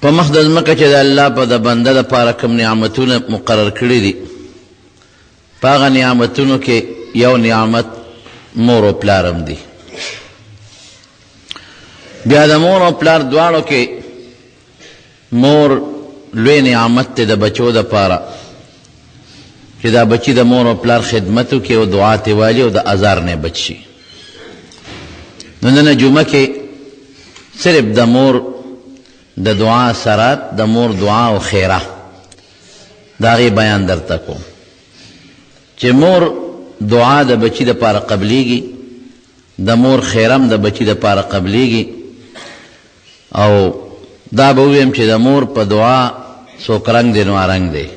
په مخ د ځمکه چې د الله په د بنده دپاره کوم نعمتونه مقرر کړي دي په هغه نعمتونو کې یو نعمت مور او پلار هم دي. بیا د مور او پلار دواړو کې مور لوی نعمت دی د بچو دپاره چې دا بچی د مور او پلار خدمت وکړي او دعا ترې والي او د ازار نه بچ شي. نو نن جمعه کې صرف د مور د دعا اثرات، د مور دعا او خیره د هغې بیان درته کوم چې مور دعا د بچی دپاره قبلیږي، د مور خیرم د بچی دپاره قبلیږي. او دا به وویم چې د مور په دعا څوک رنګ دی نو رنګ دی،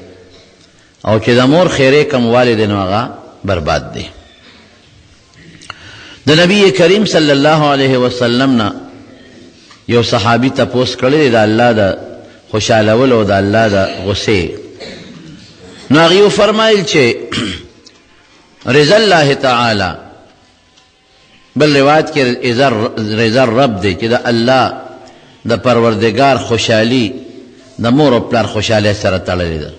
او چې د مور خیرې کموالی دی نو هغه برباد دی. د نبی کریم صلی الله علیه وسلم نه یو صحابي تپوس کړی دی د الله د خوشحالولو او د الله د غصې. نو هغې وفرمایل چې رضا الله تعالی، بل روایت کې رضا الرب دی چې د الله د پروردگار خوشحالي د مور او پلار خوشحالۍ سره تړلې ده.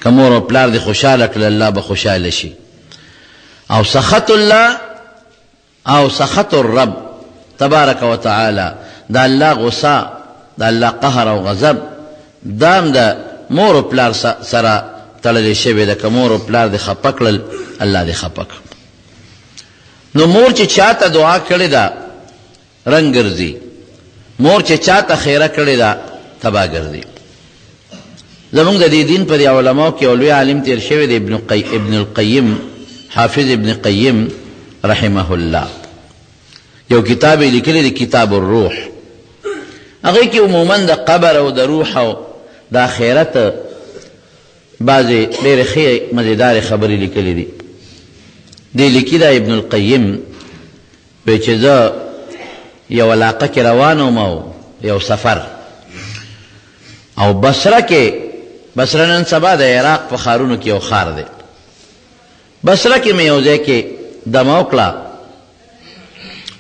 که مور او پلار دې خوشحاله کړل الله به خوشحاله شي. او سخط الله او سخط الرب تبارک و تعالی، د الله غصه، د الله قهر او غضب دام د مور او پلار سره تړلې شوې ده. که مور او پلار دې خفه کړل الله دې خفه کړ. نو مور چې چاته دعا کړې ده رنګ ګرځي، مور چې چاته خیره کړې ده تبا ګرځي. زمونږ د دې دین په دې علماو کې یو لوی عالم تیر شوی دی ابن القیم، حافظ ابن قیم رحمه الله. یو کتاب یې لیکلی دی کتاب الروح. هغې کې عموما د قبر او د روح او د آخرت بعضې ډېرې ښې مزیدارې خبرې لیکلې دي. دې لیکي دا ابن القیم وایي چې زه یو علاقه کې روان وم او یو سفر، او بصره کې، بصره نن سبا د عراق په ښارونو کې یو ښار دی، بصره کې مې یو ځای کې دمه وکړه.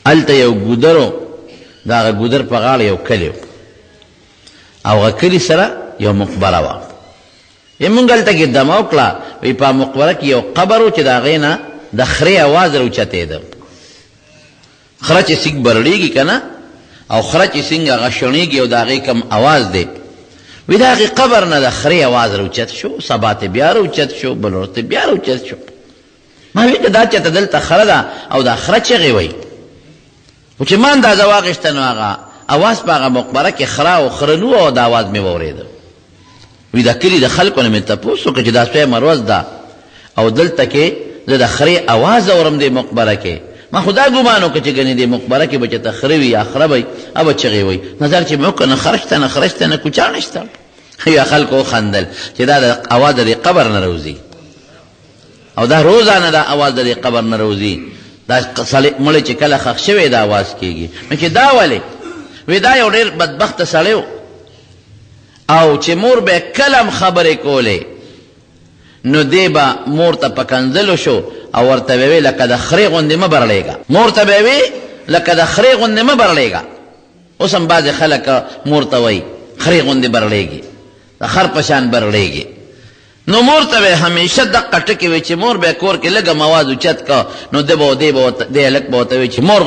هلته یو ګودر و، د هغه ګودر په غاړه یو کلی و، او هغه کلي سره یو مقبره وه. مونږ هلته کې دمه وکړه، وایي په مقبره کې یو قبر و چې د هغې نه د خرې اواز راوچتېده. خره چې سینګ برړېږي که نه، او خره چې څنګه هغه شڼېږي او د هغې کوم اواز دی، وی د هغې قبر نه د خرې اواز راوچت شو. سبا ته بیا راوچت شو، بل ورځ ته بیا راوچت شو. ما وی که دا چېرته دلته خره ده او دا خره چغې وایي. خو چې ما اندازه واخېسته نو هغه اواز په هغه مقبره کې خره او خرنو او دا اواز مې واورېده. وی دا کلي د خلکو نه مې تپوس وکړه چې دا څویمه ورځ ده او دلته کې زه د خرې اواز اورم دې مقبره کې. ما خدا ګمان وکړه چې ګنې دې مقبره کې به چې ته خره وي یا خره وي او به چغې وایي. نظر چې مې وکړه نه خره شته نه خره شته نه کوچا نشته. یا خلکو وخندل چې دا د اواز د قبر نه راوځي، او دا روزانه دا اواز د قبر نه راوځي. دا مړی چې کله ښخ شوی دا اواز کېږي. نو چې دا ولې؟ وی دا یو ډېر بدبخته سړی و، او چې مور به کلم خبرې کولې نو دی به مور ته په کنځلو شو او ورته به وی لکه د خرې غوندې مه برړېږه. مور ته به وی لکه د خرې غوندې مه برړېږه. اوس هم بعضې خلک مور ته وایي خرې غوندې برړېږي، د خر په شان برړېږي. نو مور ته به همیشه دقه ټکې وی چې مور به کور کې لږه مواد اوچت که نو دی هلک به ورته وی چې مور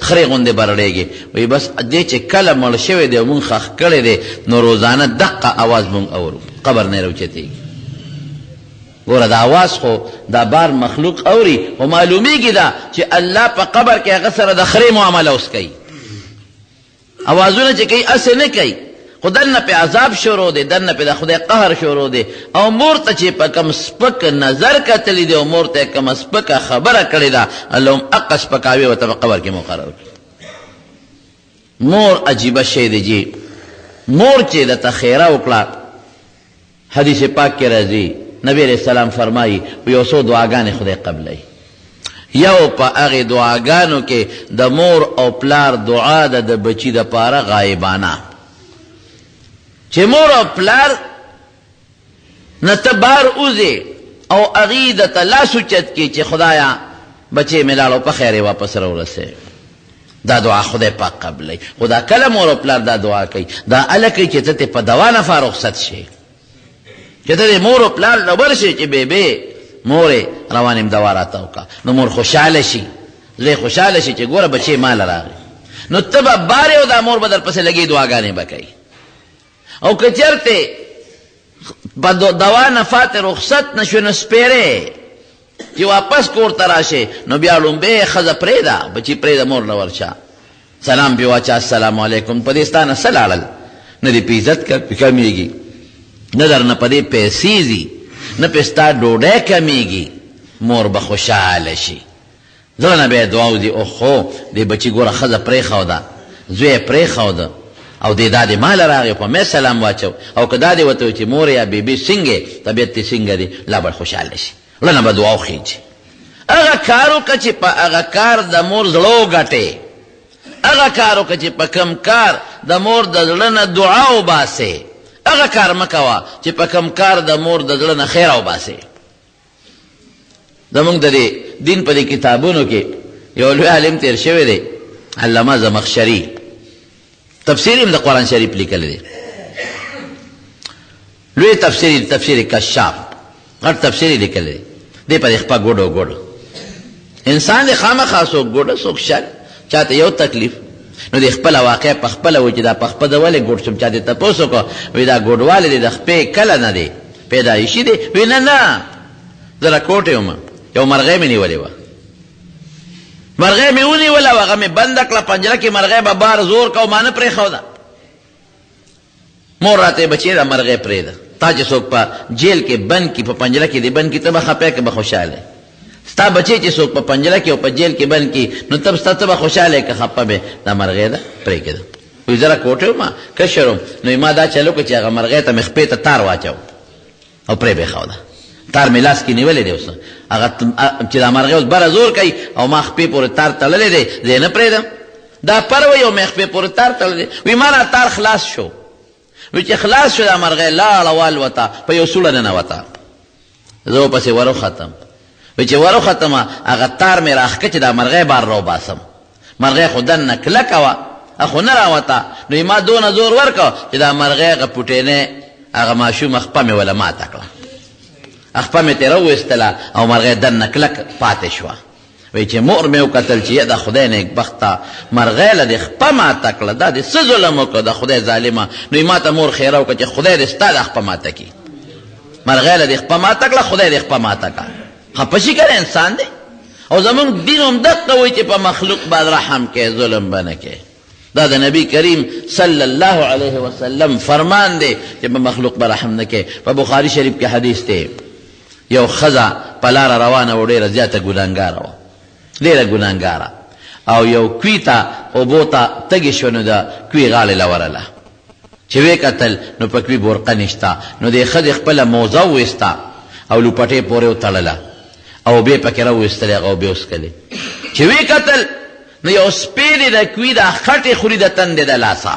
خرې غوندې برړېږي. وایي بس دې چې کله مړ شوی دی او مونږ ښخ کړی دی نو روزانه دقه اواز مونږ اورو، قبر نه راوچتېږي. ګوره دا اواز خو دا بار مخلوق اوري، خو معلومیږي دا چې الله په قبر کې هغه سره د خرې معامله اوس کوي. اوازونه چې کوي اسې نه کوي، خو دنه پې عذاب شروع دی، دنه پې د خدای قهر شروع دی. او مور ته چې په کم سپک نظر کتلی دی او مور ته کم سپکه خبره کړې ده، الله هم هغه سپکاوی ورته په قبر کې مقرر کړي. مور عجیبه شی دی جی. مور چې درته خیره وکړه، حدیث پاک کې راځي نبی علیہ السلام فرمایي یو څو دعاګانې خدای قبلوي. یو په هغې دعاګانو کې د مور او پلار دعا ده د بچي دپاره غایبانه، چې مور او پلار نه ته بار وځې او هغې درته لاس اوچت کړي چې خدایه بچې مې لاړو په خیر یې واپس راورسوې. دا دعا خدای پاک قبلی. خدا کله مور و پلار دا دعا کوي، دا اله کوي چې ته په دوا نه فارغ شي، چې ته مور و پلار لبر شي چې بیبي مورې روانم دوا راته وکړه، نو مور خوشحاله شي، زوی خوشحاله شي چې ګوره بچی مال راغی، نو ته به بارې او دا مور به در پسې لګي دعاګانې به کوي. او که چېرته په دوا نه فاتې رخصت نه شو نو سپېرې چې واپس کور ته راشي، نو بیا لومبې ښځه پرېږده، بچي پرېږده مور نه ورشه، سلام پې واچه السلام علیکم، په دې ستا نه څه لاړل؟ نه دې په عزت کمیږي، نه در نه په دې پیسې ځي، نه پې ستا ډوډۍ کمیږي، مور به خوشحاله شي. زړه نه به یې دعا وځي اوخو دې بچي ګوره ښځه پرېښوده، زوی یې پرېښوده او دې دا دې ماله راغی په مې سلام واچو، او که دا دې ورته وایي چې مور یا بیبي څنګه طبیعت دې څنګه دی، لا به خوشحاله شي، زړه نه به دعا وخېږي. هغه کار وکړه چې په هغه کار د مور زړه وګټې، هغه کار وکړه چې په کوم کار د مور د زړه نه دعا وباسې، هغه کار مه کوه چې په کوم کار د مور د زړه نه خیر وباسې. زمونږ د دې دین په دې کتابونو کې یو لوی عالم تیر شوی دی، علامه زمخشري، تفسیر د قرآن شریف لیکلی دی، لوی تفسیر کشاف، غټ تفسیر لیکلی دی، دې په خپه ګوډو انسان دې خامخا څوک ګوډه څوک شک چاته یو تکلیف، نو دې خپله واقع په خپله وایي چې دا په خپه د ولې ګوډ شم، چا دې تپوس وکړه وایي دا ګوډوالی دی د خپې کله نه دی پیدایشي دی، وایي نه زه راکوټ یم، یو مرغۍ مې نیولې وه، مرغۍ مې ونیوله هغه مې بنده کړه پنجره کې، مرغۍ به بار زور کو ما نه پرېښوده، مور راته بچی دا مرغۍ پرېږده، تا چې څوک په جیل کې بند کي، په پنجره کې دې بند کي، ته به خپه که به خوشحاله، ستا بچی چې څوک په پنجره کې او په جیل کې بند کي، نو ته به خوشحاله که خپه به دا مرغۍ ده پرېږده. وایي زه راکوټ وم کشر وم، نو ما دا چل وکړه چې هغه مرغۍ ته مې خپې ته تار واچو او پرې به ښوده، تار مې لاس کې نیولې دی، اوس هغه چې دا مرغۍ اوس بره زور کوي او ما خپې پورې تار تړلی دی، زه یې نه پرېږدم، دا پر وایي او مې خپې پورې تار تړلی دی، وایي ما نه تار خلاص شو، وایي چې خلاص شو دا مرغۍ لاړه والوته په یو سوړه ننوته، زه ورپسې وروختم، وایي چې وروختمه هغه تار مې راښکه چې دا مرغۍ بار راوباسم، مرغۍ خو دننه کلکه وه خو نه راوته، نو ما دونه زور ورکړه چې دا مرغۍ هغه پوټینۍ هغه ماشومه خپه مې وله ماته کړه، خپه مې ترې راوویستله او مرغۍ دننه کلک پاتې شوه. وایي چې مور مې وکتل چې د خدای نیکبخته مرغۍ له دې خپه ماته کړه، دا دې څه ظلم وکړه د خدای ظالمه، نو ما ته مور خیره وکړه چې خدای دې ستا د خپه ماته کړي، مرغۍ له دې خپه ماته کړه، خدای دې خپه ماته کړه، خپه شي که انسان دی. او زمونږ دین هم دقه وایي چې په مخلوق باندې رحم کې ظلم به نه کې، دا د نبی کریم صلی الله علیه وسلم فرمان دی چې په مخلوق به رحم نه کې. په بخاري شریف کې حدیث دی، یو ښځه په لاره روانه و، ډېره زیاته ګناهګاره وه، ډېره ګناهګاره، او یو کوي ته اوبو ته تږې شوه، نو د کوي غاړې له ورله چې ویې کتل نو په کوي برقه نشته، نو دې ښځې خپله موزه وویسته او لوپټې پورې وتړله او بیا پکې راوویستلې هغه اوبې وڅښلې، چې ویې کتل نو یو سپی دی د کوي دا خټې خوري د تندې د لاسه،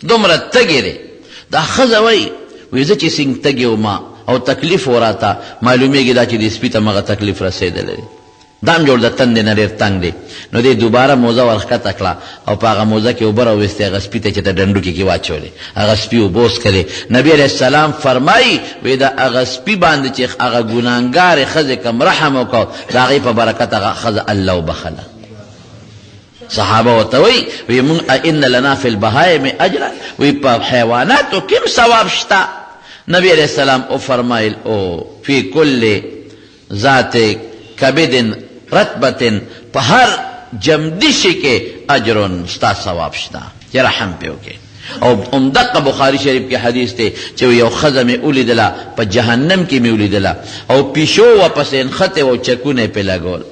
دومره تږې دی. دا ښځه وایي زه چې څنګه تږې وم او تکلیف وراته معلومیږي دا چې دې سپي ته مغه تکلیف رسېدلی دی، دا هم جوړ د تندې نه ډېر تنګ دی. نو دې دوباره موزه ورښکته کړه او په هغه موزه کې اوبه راویستې، هغه سپي ته چې د ډنډوکې کې واچولې، هغه سپي اوبه وڅښلې. نبي علیه السلام فرمایي وایي د هغه سپي باندې چې هغه ګناهګارې ښځې کوم رحم وکړ، د هغې په برکت هغه ښځه الله وبخله. صحابه ورته وایي مونږ ان لنا فی البهایم اجرا، وایي په حیواناتو کې هم ثواب شته. نبی علیہ السلام او فرمایل او فی کل ذات کبد رتبت، په هر جمدشی کې اجرون ستا ثواب شته چې رحم پې وکړې. او عمدقه بخاری شریف کې حدیث دی چې یو ښځه مې ولیدله په جهنم کې مې ولیدله او پیشو ورپسې نښتې و او چکونه یې پې لګول،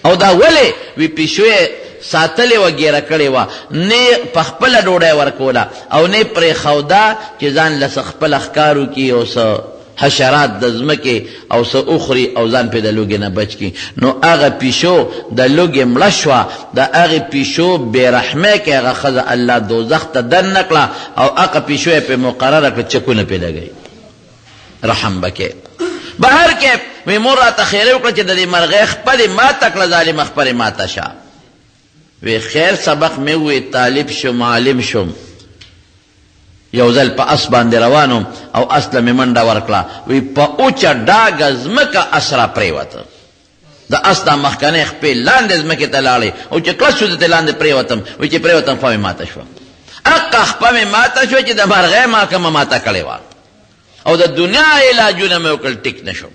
او دا ولې وی پیشو یې ساتلې وه، ګیره کړې وه، نه په خپله ډوډۍ ورکوله او نه پرېښوده چې ځان له څه خپله ښکار وکړي او څه حشرات د ځمکې او څه اخري او ځان پې د لوږې نه بچ کړي. نو هغه پیشو د لوږې مړه شوه، د هغې پیشو بېرحمۍ کې هغه ښځه الله دوزخ ته دننه کړه او هغه پیشو یې پې مقرره کړه چکونه پې لګوي، رحم به کې. بهر کې وی مور راته خیره وکړه چې د دې مرغۍ خپلې ماته کړه، ظالمه خپلې ماته شه. وی خیر سبق مې وی طالب شم عالم شم یو ځل په اس باندې روانم او اس له مې منډه ورکړه وی په اوچه ډاګه ځمکه اس را پرېوته د اس دا مخکنۍ خپې لاندې ځمکې ته لاړې او چې کلک شو دې لاندې پرېوتم وی چې پرېوتم خوا مې ماته شوه اقه خپه مې ماته شوه چې د مرغۍ محکمه ماته کړې وه او د دنیا علاجونه مې وکړل ټیک نه شو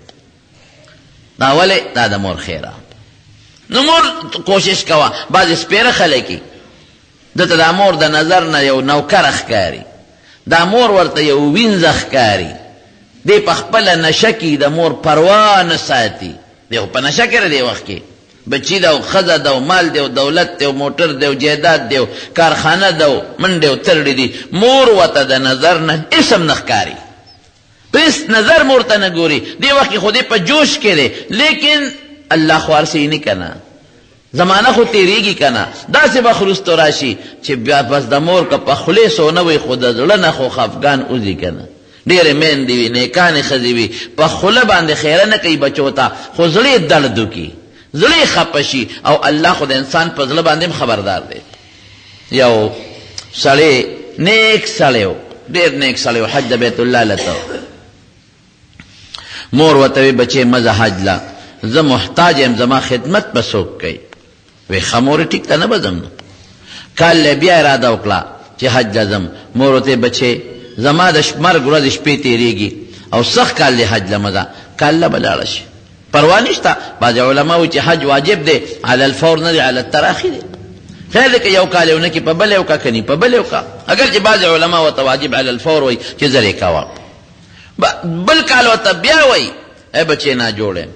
دا ولې دا د مور خیره نو مور کوشش کوه بعضې سپېره خلک یي دته دا مور د نظر نه یو نوکره ښکاري دا مور ورته یو وینځه ښکاري دی په خپله نشه کې د مور پروا نه ساتي دی خو په نشه کې دی وخت کې بچی ده او ښځه ده او مال دی او دولت دی او موټر دی او جایداد دی او کارخانه ده او منډې او ترډې دي مور ورته د نظر نه اسم نه ښکاري پس نظر مور ته نه ګوري دی وخت کې خو دی په جوش کې دی لیکن الله خو هر څه یې نه که نه زمانه خو تیریږي که نه داسې به خروستو راشي چې بیا بس د مور که په خولې سونه وي خو د زړه نه خو خفګان وځي که نه ډېرې میندې وي نیکانې ښځې وي په خوله باندې خیره نه کوي بچو ته خو زړه یې درد وکړي زړه یې خفه شي او الله خو د انسان په زړه باندې هم خبردار دی یو سړی نیک سړی و ډېر نیک سړی و حج د بیت الله لته مور ورته وی بچې مزه حج له زه محتاج یم زما خدمت به څوک کوي وی ښه مورې ټیک ته نه به ځم نو کال له بیا اراده وکړه چې حج له ځم مور ورته بچې زما د مرګ ورځ شپې تېرېږي او سخت کال دی حج له مزه کال له به لاړه شي پروا نشته بعضې علما وایي چې حج واجب دی علی الفور نه دی علی التراخي دی خیر دی که یو کال یو نه کړي په بل یو که کني په بل یو که اگر چې بعضې علما ورته واجب علی الفور وایي چې زر یې کوه بل کال ورته بیا وایي ای بچې ناجوړ یم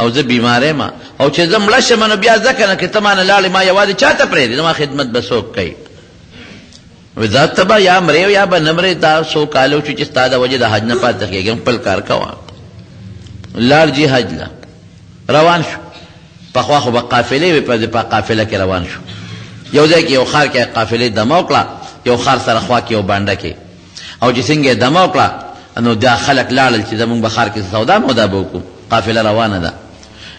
او زه بیماره ما او چې زه مړه شم نو بیا ځکه نه که ته مانه لاړې ما یوازې چا ته پرېږدې زما خدمت به څوک کوي وزا ته به یا مرې یا به نه مرې دا څو کاله وشو چې ستا د وجې د حج نه پاتې کېږم خپل کار کوه لاړ جي حج له روان شو پخوا خو به قافلې وې په قافله کې روان شو یو ځای کې یو ښار کې قافلې دمه وکړه یو ښار سره خوا کې یو بانډه کې او چې څنګه یې دمه وکړه نو دا خلک لاړل چې زمونږ به ښار کې سودا مودا به وکړو قافله روانه ده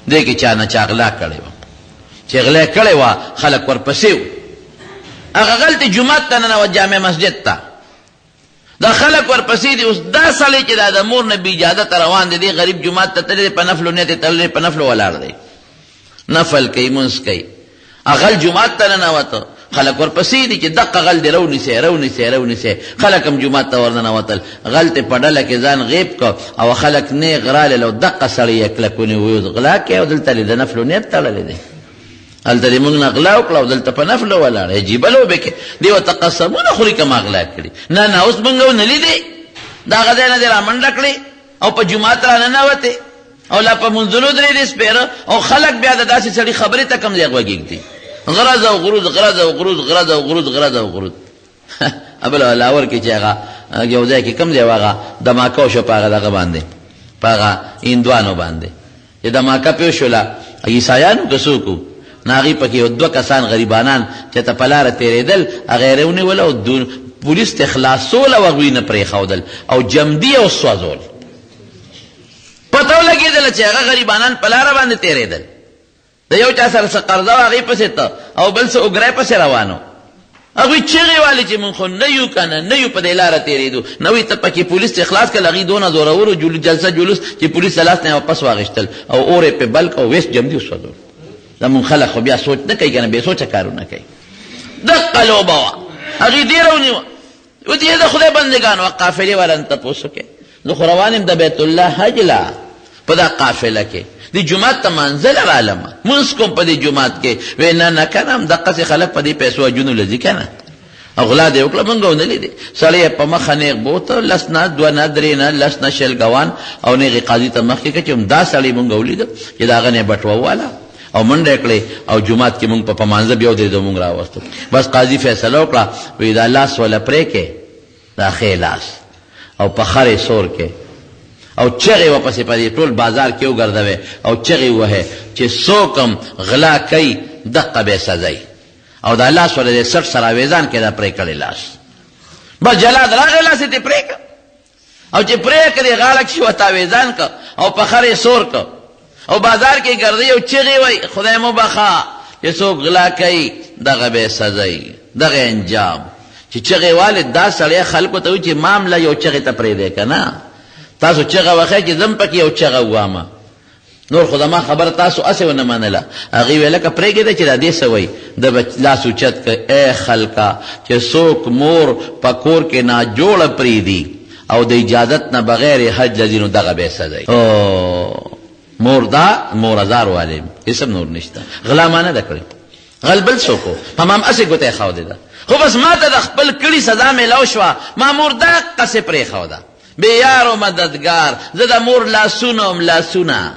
دې کې چا نه چا غلا کړې وه چې غلا کړې وه خلک ورپسې وو هغه غلطې جومات ته ننوت جامع مسجد ته دا خلک ورپسې دي اوس دا سړی چې دا د مور نه بې اجازته روان دی دی غریب جومات ته تللی دی په نفلو نیت یې تللی په نفلو ولاړ دی نفل کوي منځ کوي غل جومات ته ننوته خلک ورپسې دي چې دقه غل دی رونیسئ خلک هم جومات ته ورننوتل غل ته په ډله کې ځان غیب کو او خلک نیغ رالل او دقه سړی یې کلک ونیو غلا کوي او دلته د نفلو نیت تړلی دی هلته دې موږ نه غلا وکړه او دلته په نفلو ولاړ عجیبه لوبې کې دی ورته قسمونه خوري که ما غلا کړي نه اوس موږ ونه لیدې د هغه ځای نه دې را منډه کړې او په جومات را ننوتې او لا په منځونو درېدې سپېره او خلک بیا د داسې سړي خبرې ته کم ځای غوږېږدي غرض او غروض ابل لاور کې چې هغه یو ځای کې کم ځای هغه دماکه وشو په هغه دغه باندې په هغه هندوانو باندې چې دماکه پې وشوله عیسایانو که څوک وو نو هغې پکې یو دوه کسان غریبانان چې ته په لاره تېرېدل هغه یې رونیول او پولیس ته خلاصول او هغوی نه پرېښودل او جمدي او سوځول پته ولګېدله چې هغه غریبانان په لاره باندې تېرېدل د یو چا سره څه قرضه وه هغې پسې ته او بل څه اوګری پسې روانو هغوی چغې والې چې مونږ خو نه یو که نه یو په دې لاره تېرېدو نه وایي ته پکې پولیس ته اخلاص کړل هغې دونه زورورو جلسه جلوس چې پولیس له لاس نه یې واپس واخېستل او اور یې پې بلک او ویست جمدي وسوځول زمونږ خلک خو بیا سوچ نه کوي که نه بې سوچه کارونه کوي دقه لوبه وه هغې دې رونیوه وتې د خدای بندګان وه قافلې والا نه تپوس وکړې زه خو روان یم د بیت الله حج له په دا قافله کې دی جماعت ته منزل رالمه منځ کوم په دې جماعت کې وی نه که نه همدقسې خلک په دې پیسو حجونو له ځي که نه او غلا دې وکړه موږ ونه لیدې سړی یې په مخه نیغ بوته لس نه دوه نه درې نه لس نه شل ګوان او نیغې قاضي ته مخکې کړه چې همدا سړی موږ ولیده چې د هغه نه یې بټوه وواله او منډه کړې او جومات کې موږ په پمانځه بیا ودرېدو موږ راوستو بس قاضي فیصله وکړه وی دا لاس وله پرې کې دا ښې لاس او په خرې سور کې او چغې ورپسې په دې ټول بازار کې وګرځوې او چغې ووهې چې څوک هم غلا کوي دقه به یې سزئ او دا لاس وله دې سټ سره اویزان کې دا پرې کړی لاس بس جلاد راغی لاس یې پرې کړ او چې پرې کړې غاړه کښې ورته اویزان کړ او په خرې سور کړ او بازار کې ګرځي او چغې وایي خدای مو بخا چې څوک غلا کوي دغه به سزای دغه انجام چې چغې والد دا سړی خلکو ته وي چې معامله یو چغې ته پرېږدی که نه تاسو چغه وخی چې زم پکې یو چغه ووامه نور خو زما خبره تاسو هسې ونه منله هغې ویې لکه پرېږدی چې دا دې څه وایي د به لاس اوچت کړ ای خلکه چې څوک مور په کور کې ناجوړه پرېږدي او د اجازت نه بغیر حج لځي نو دغه به سزای مور دا مور ازار والی اسم نور نشته غلا ما نه ده کړې غل بل څوک و همام هسې ګوته یې ښودې ده خو بس ما ته د خپل کړي سزا میلاو شوه ما مور دقسې پرېښوده بې یار و مددګار زه د مور لاسونه وم لاسونه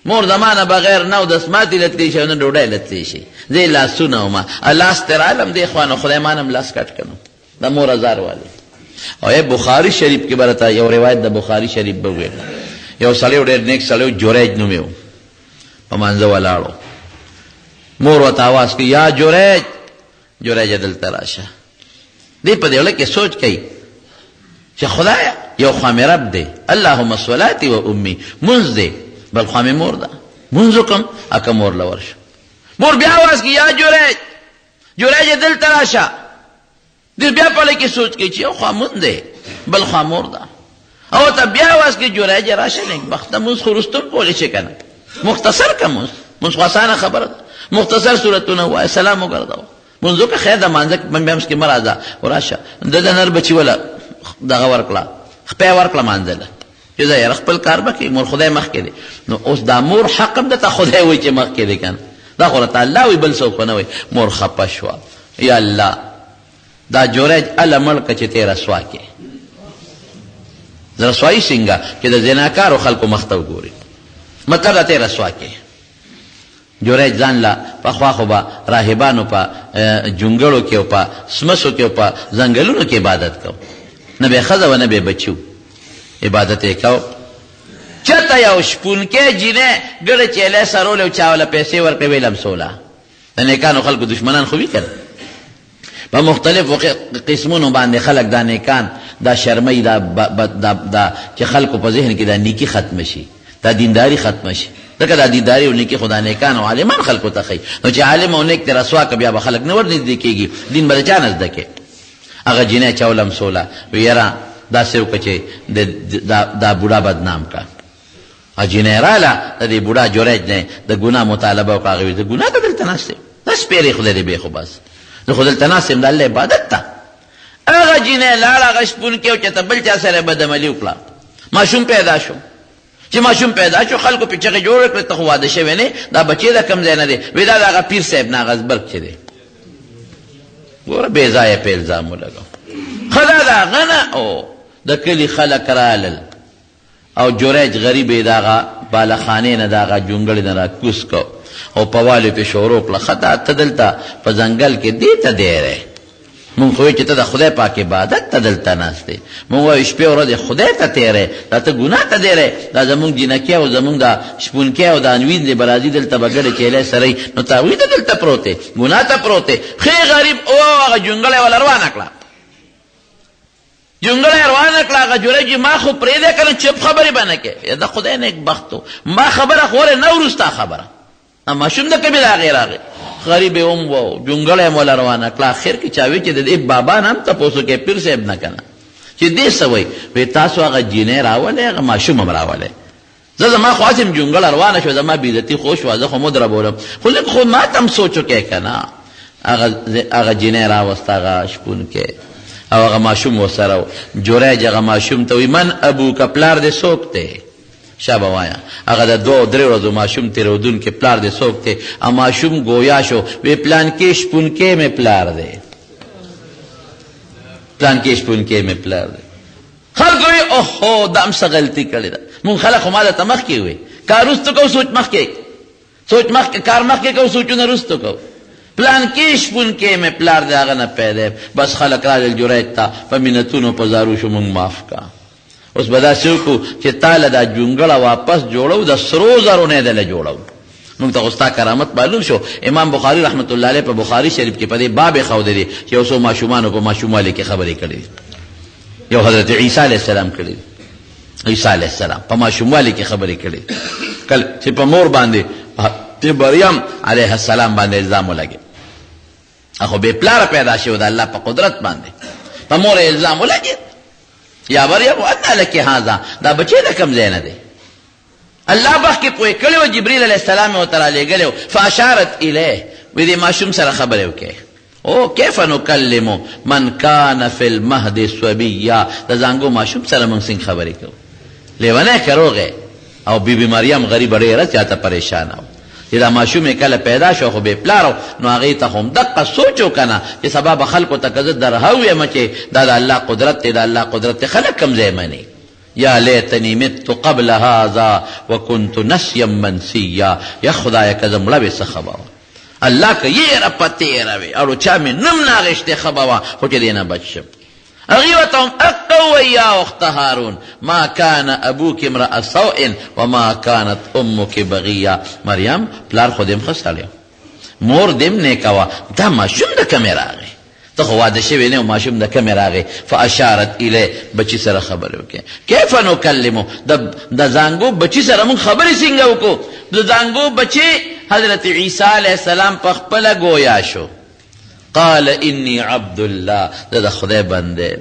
مور زما نه بغیر نه او دسماتې لتلی شي او نه ډوډۍ لتلی شي زه یې لاسونه ومه لاس ترې رالم دې خوا نو خدای ما نه م لاس کټ کړم د مور ازار والی او بخاری شریف کې برته یو روایت د بخاری شریف به وویل یو سړی ډېر نیک سړی جوریج نوم یې و په مانځه ولاړو مور ورته اواز کوي یا جوریج جوریجه دلته راشه دې په دې وړه کې سوچ کوي چې خدایا یو خوا مې رب دی اللهم صلاتي و امي منځ دی بل خوا مې مور ده منځ وکړم اکه مور له ورشه مور بیا اواز کوي یا جوریج جوریجه دلته راشه دې بیا په لکه سوچ کوي چې یو خوا مونږ دی بل خوا مور ده او ته بیا اواز کوي جوریج راشه نیک بخته مونځ خو رستم کولی شي که نه مختصر که مونځ خو اسانه خبره ده مختصر صورتونه ووایه سلام وګرځوه مونځ وکړه خیر د مانځه بیامس کې مه راځه وراشه د د نر بچي وله دغه ورکړه خپی ورکړه مانځله چې زه یاره خپل کار به کوي مور خدای مخکې دی نو اوس دا مور حق هم درته خدای وایي چې مخکې دی که نه دا خو راته الله وایي بل څوک نه وایي مور خفه شوه یا الله دا جوریج اله مړ که چې تی رسوا کې رسوایي څنګه چې د زناکارو خلکو مخ ته وګوري مطلب دا تی رسوا کې جوریج ځان له پخوا خو به راهبانو په جونګړو کې او په سمسو کې او په ځنګلونو کې عبادت کو نه به ښځه و نه به بچو عبادت یې کو چېرته یو شپونکی جینۍ ګډه چیلی سرولې او چا وله پیسې ورکړې ویې لمسوله د نیکانو خلکو دشمنان خو وي که په مختلفو قسمونو باندې خلک دا نیکان دا شرمۍ دا چې خلکو په ذهن کې دا نیکي ختمه شي دا دینداري ختمه شي ځکه دا دینداري او نیکي خو دا نیکان او عالمان خلکو ته ښایي نو چې عالم او نیک ته رسوا که بیا به خلک نه ور نږدې کېږي دین به د چا نه زده کې هغه جینۍ چا ولمسوله وی یاره داسې وکړه چې دا بوډا بدنام که جینۍ راله د دې بوډا جوریج نه د ګناه مطالبه وکړه هغه ویل د ګناه ته دلته ناست یم دا سپېرې خدای دې بې خو بس زه خو دلته ناست یم د الله عبادت ته هغه جینۍ لاړه هغه شپونکې او چې ته بل چا سره بدعملي وکړه ماشوم پیدا شو چې ماشوم پیدا شو خلکو پې چغې جوړې کړې ته خو واده شوی نه دا بچې د کوم ځای نه دی وی دا د هغه پیر صاحب نه هغه زبرګ چې دی ګوره بې ځایه پې الزام ولګو ښه دا د هغه نه او د کلي خلک رالل او جوریج غریب یې د هغه بالخانې نه د هغه جونګړې نه راکوس کو او په والو پې شروع کړه ښه دا ته دلته په ځنګل کې دې ته دی مونږ خو چې ته د خدای پاک عبادت ته دلته ناست دی مونږ وایو شپې ورځې خدای ته تېری دا ته ګناه ته دیری دا زمونږ جینکۍ او زمونږ دا شپونکۍ او دا انوین دی به راځي دلته به ګډې چیلی سره نو ته هغوی ته دلته پروت دی ګناه ته پروت دی ښې غریب او هغه جونګړی وله روانه کړه جونګړی روانه کړه هغه جوریجي ما خو پرېږدی که نه چپ خبرې به نه کوې د خدای نیک بخت و ما خبره خو ولې نه وروستا خبره ماشوم د کبې د هغې راغی غریب یې هم و جونګړی یې موله روانه کړه اخر کې چا وی چې د دې بابا نه هم تپوس وکړې پیر صاحب نه که نه چې دې څه وایي وی تاسو هغه جینۍ راولئ هغه ماشوم هم راولئ زه زما خو هسې م جونګړه روانه شوه زما بېعزتي خو شوه زه خو مو دربولم خو لږ خو ما ته هم سوچ وکړئ که نه هغه جینۍ راوسته هغه شپونکی او هغه ماشوم ورسره و جوریج هغه ماشوم ته وی من ابوکه پلار دې څوک دی شابه وایا هغه د 2-3 ورځو ماشوم تېرودونکي پلار دې څوک دی او ماشوم گویا شو وی پلانکې شپونکۍ مې پلار دی پلانکې شپونکۍ مې پلار دی خلکو وی اوهو دا هم څه غلطي کړې ده مونږ خلک خو ما درته مخکې وی کار وروستو کوو سوچ مخکې کار مخکې کوو سوچونه وروستو کوو پلانکې شپونکۍ مې پلار دی هغه نه پیدا بس خلک راغلل جوریج ته په منتونو په زارو شو مونږ معاف کا اوس به داسې وکړو چې تاله دا جونګړه واپس جوړو د سرو زرو نه یې دله جوړو موږ ته خو ستا کرامت معلوم شو امام بخاري رحمت الله علیه په بخاري شریف کې په دې باب یې ښودی دی چې یو څو ماشومانو په ماشوموالي کې خبرې کړې دي یو حضرت عیسی علیه السلام کړی عیسی علیه السلام په ماشوموالي کې خبرې کړې کله چې په مور باندې تی مریم علیہ السلام باندې الزام ولګي اخو بے پلار پیدا شو د الله په قدرت باندې په مور الزام ولګي یا مریم ان لك هذا دا بچی د کم ځای نه دی الله بخ کې پوي کړو جبريل عليه السلام او تعالی لګلو فاشارت الیه وې دې ماشوم سره خبرې وکړي او کیف نکلم من کان فی المهد صبیا د زنګو ماشوم سره موږ څنګه خبرې کوو لیونه کروغه او بیبي مریم غریب ډیره چاته پریشان او چې دا ماشوم کله پیدا شو خو به پلارو نو هغه ته هم دقه سوچو کنه چې سبب خلکو ته کزه درهوي مچه دا د الله قدرت دی د الله قدرت خلک کم ځای مني یا لیتنی مت قبل هذا وكنت نسيا منسيا یا خدای کزم لبه سخبا الله که یې را پته راوي او چا مې نم ناغشته خبا خو چې دینه بچم اغیوتهم اقو یا اخت هارون ما كان ابوك امرأ سوء وما كانت امك بغيا مریم پلار خودم خساله مور دم نیکوا دا ماشوم د کیمرا غي ته خو واده شوی نه ماشوم د کیمرا غي فاشارت الی بچی سره خبرو کې کیف نکلمو د زنګو بچی سره مون خبرې څنګه وکړو د زنګو بچی حضرت عیسی علیہ السلام په خپل گویا شو قال انی عبد الله د خدای بنده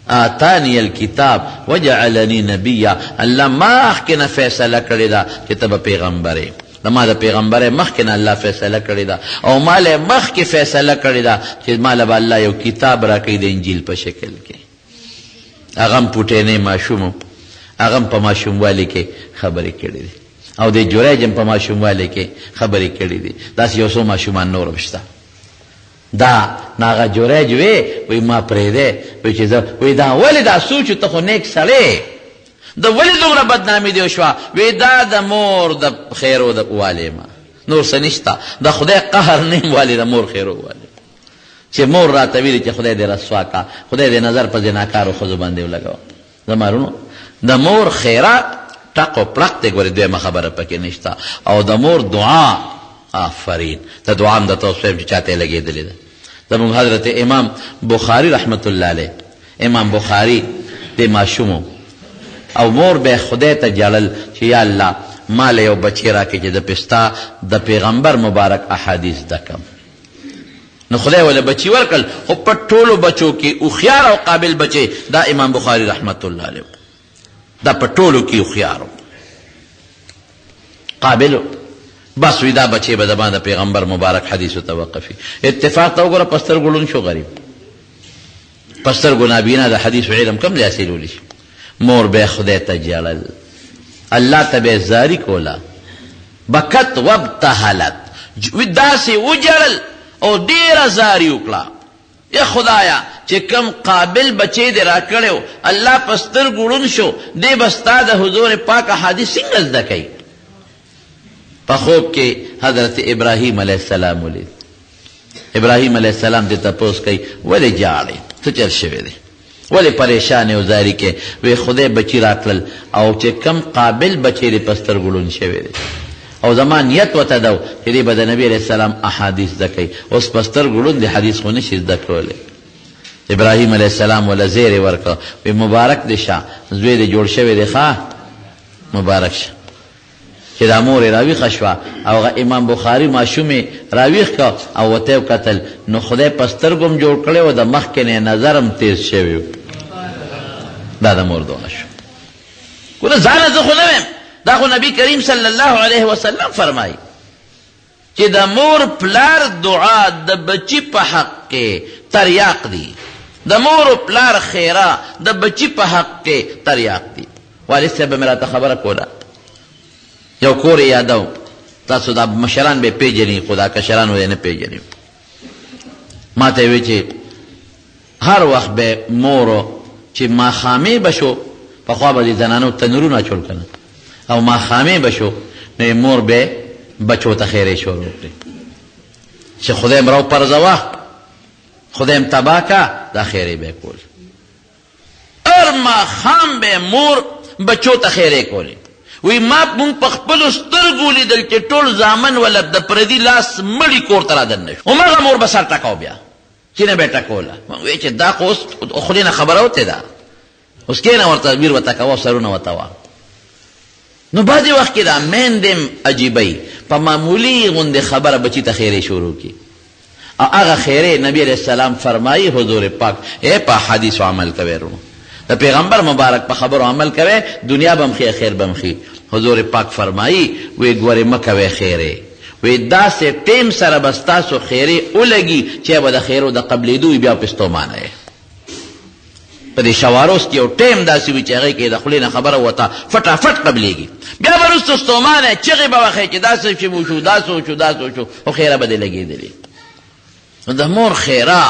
آتانی الكتاب وجعلنی نبیا الله ما اخکنه فیصله کړی دا چې ته پیغمبرې ما د پیغمبرې مخکنه الله فیصله کړی دا او مال مخکې فیصله کړی دا چې مال به الله یو کتاب راکړي د انجیل په شکل کې هغه پټینه ماشوم هغه په ماشوموالي کې خبرې کړې او د جوړجم په ماشوموالي کې خبرې کړې دي داس یو څو ماشومان نور وشته دا ناغه جوړج وی ما پرې ده وی چې وی دا ولې دا سوچ ته خو نیک سړی د ولې دومره بدنامي دی شو وی دا د مور د خیر او د والما نور سنشتا د خدای قهر نه والی د مور خیر او والی چې مور راته ویل چې خدای دې رسوا کا خدای دې نظر په جناکارو خو باندې ولګاو زمارونو د مور خیرات ټاکو پړق ته ګورې دوه خبره پکې نشتا او د مور دعا آفرین ته دعا هم د توسم چې چاته لګېدلې ده زموږ حضرت امام بخاری رحمت الله علیه امام بخاری د ماشومو او مور به خدای ته جلل چې یا الله مال یو بچی راکې چې د پستا د پیغمبر مبارک احادیث دکم نو خدای ولا بچی ورکل خو په ټولو بچو کې او خيار او قابل بچي دا امام بخاری رحمت الله علیه دا په ټولو کې او خيار قابل بس ودا بچي به د پیغمبر مبارک حدیث توقفي اتفاق تو ګره پستر ګلون شو غریب پستر ګنابینا د حدیث علم کم ځاسیلول شي مور به خدای ته جلل الله ته به زاری کولا بکت وابتهلت وداسي وجلل او ډیر زاری وکړه یا خدایا چې کم قابل بچی دې را کړو الله پستر ګړون شو دې بستا د حضور پاک حدیث څنګه زده کوي په خوب کې حضرت ابراهیم علیه السلام ولید ابراهیم علیه السلام دې تاسو کوي ولې جاړي څه چل شوی دی ولې پریشان او زاری کې وی خدای بچی راتل او چې کم قابل بچی دې پستر ګړون شوی دی او زمان نیت وته دو چې دې بد نبی علیہ السلام احادیث دکې اوس پستر ګړون دې حدیث خو نشي ذکرول ابراهیم علیہ السلام ول زیر ورکا وی مبارک دې شه زوی دې جوړ شوی دی ښا مبارک شه چې دا مور راوي خشوا او امام بخاری ماشومه راوي کا او وته قتل نو خدای پستر ګم جوړ کړي و د مخ کې نه نظرم تیز شوی دا د مور دونه شو ګوره ځان زه خو نه ویم دا خو نبی کریم صلی الله علیه وسلم فرمایي چې د مور پلار دعا د بچی په حق کې تریاق دی د مور پلار خیره د بچی په حق کې تریاق دی والد صاحب میرا ته خبره کوله یو کور یادو تاسو دا مشران به پیژني خدا کشران ونه پیژني ما ته وی چې هر وخت به مور چې ما خامې بشو په خوا به زنانو تنورونه چول کنه او ما خامې بشو نو مور به بچو ته خیره شروع کړي چې خدای مرو پرځوا خدای تباکا دا خیره به کول ارما خام به مور بچو ته خیره کولی وی ما مونږ په خپل سترګو لیدل چې ټول زامن ولد د پردي لاس مړی کور تر دن نشو او ما مور بسر ټکاو بیا چې نه بیٹا کوله وی چې دا اوس خو نه خبره وته دا اوس کې نه ورته ویر وته کاوه سرونه وته وا نو بعضې وخت کې دا میندې عجیبی په معمولي غوندې خبره بچي ته خیرې شروع کی او هغه خیرې نبی علیہ السلام فرمایي حضور پاک په حدیث عمل کوئ رونو د پیغمبر مبارک په خبرو عمل کوئ دنیا به مخي خیر به مخي حضور پاک فرمایي وی ګورې مه کوئ خیرې وی داسې ټیم سره به ستاسو خیرې ولګي چې به د خیرو د قبلېدو بیا په ستومانه یې په دې شواروس کې یو ټیم داسې وي چې هغې کې د خولې نه خبره وته فټافټ قبلېږي بیا به وروسته ستومانه چغې به وښیې چې داسې چې وشو داسې وشو داسې وشو خو خیره به دې لګېدلې نو د مور خیره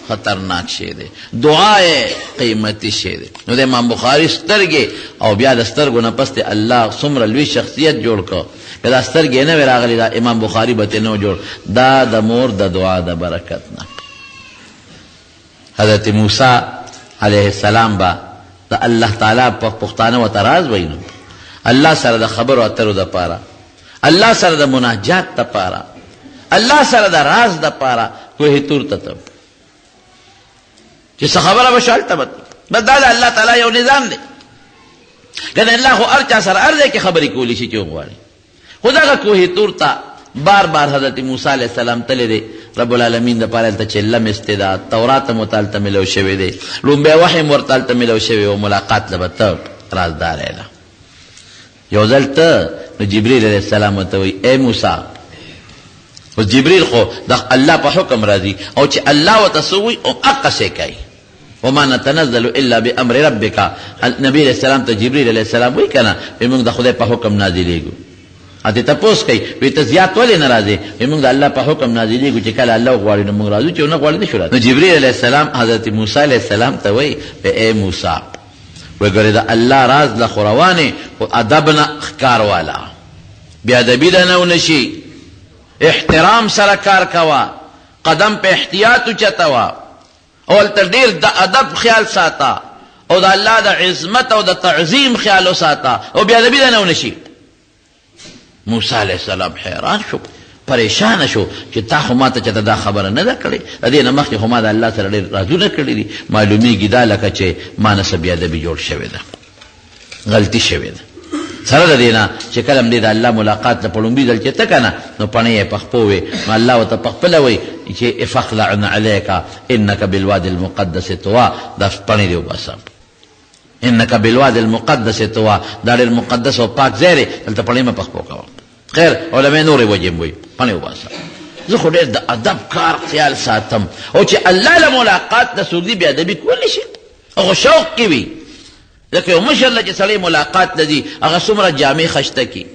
خطرناک شی دی دعا قیمتي شی دی نو د امام بخاري سترګې او بیا د سترګو نه پس الله څومره لوی شخصیت جوړ کړ که دا سترګې نه وې راغلي دا امام بخاري به ترې نه جوړ دا د مور د دعا د برکت نه حضرت موسی علیه السلام با د الله تعالی په پښتانه ورته راز ویلو الله سره د خبرو اترو دپاره الله سره د مناجات دپاره الله سره د راز دپاره کوه تور ته تب چې څه خبره به شالته بس دا د الله تعالی یو نظام دی کنه الله خو هر چا سره هر ځای کې خبرې کولی شي چې وغواړي خو دغه کوه تور ته بار بار حضرت موسی علیه السلام تللی دی رب العالمین د پاره ته چې لم استعداد تورات مطالعه ملو شوی دی لومبه وحی مرتالته ملو شوی او ملاقات لبته رازدار اله یو ځل ته نو جبرئیل علیه السلام ته وی اے موسی او جبرئیل خو د الله په حکم راځي او چې الله وتسوي او اقصه کوي وما نتنزل الا بامر ربك نبی علیہ السلام ته جبرئیل علیہ السلام وی کنه موږ د خدای په حکم نازلېږو اته تاسو کوي وی ته زیات ولې ناراضه موږ د الله په حکم نازلېږو چې کله الله غواړي نو موږ راځو چې نه غواړي نشو راځو نو جبرئیل علیہ السلام حضرت موسی علیہ السلام ته وی اے موسی وګوره دا الله راز له خوروانه او ادبنا ښکار والا بیا ادبی نه ونشي احترام سره کار کوا قدم په احتیاط چتوا اول تدیر د ادب خیال ساته او د الله د عظمت او د تعظیم خیال ساته او بیا ادبی نه ونشي موسی علیہ السلام حیران شو پریشان شو چې تا خو ماته چته دا خبره نه ده کړې د دې نه مخکې خو ما د الله سره ډېر رازونه کړي دي معلومیږي دا لکه چې ما نه څه بې ادبي جوړ شوې ده غلطي شوې ده سره د دې نه چې کله هم دې د الله ملاقات ته په لومړي ځل چې ته که نه نو پڼې یې په خپو وې نو الله ورته په خپله وایي چې فخلعن علیک انک بالوادي المقدس طوا دا پڼې دې وباسه انک بالوادي المقدس طوا دا ډېر مقدس او پاک ځای دی دلته پڼې مه په خپو کوه خیر علماء نورې وجې م وایي پڼې وباسه زه خو ډېر د ادب کار خیال ساتم او چې الله له ملاقات نه څوک دي بې ادبي کولی شي هغه شوق کې وي ځکه یو مشر له چې سړی ملاقات ته ځي هغه څومره جامې خشته کي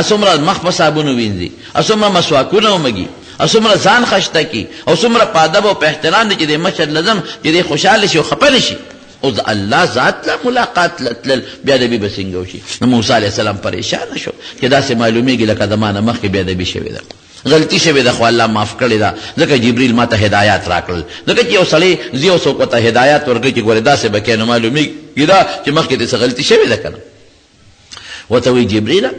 څومره مخ په صابون ووینځي څومره مسواکونه ومږي څومره ځان خشته کي او څومره په ادب او په احترام دی چې د مشر لازم چې دی خوشحاله شي او خفه نه شي او د الله ذات له ملاقات تلل بیا ادبي به څنګه وشي نو موسی علیه السلام پریشانه شو چې داسې معلومیږي لکه د ما نه مخکې بې ادبي شوې ده غلطي شوې ده خو الله معاف کړې ده ځکه جبریل ما ته هدایات راکړل ځکه چې یو سړی زه یو څوک ورته هدایات ورکړي چې ګورې داسې به کوې نو معلومیږي ده چې مخکې دې څه غلطي شوې ده که نه ورته وایي جبریله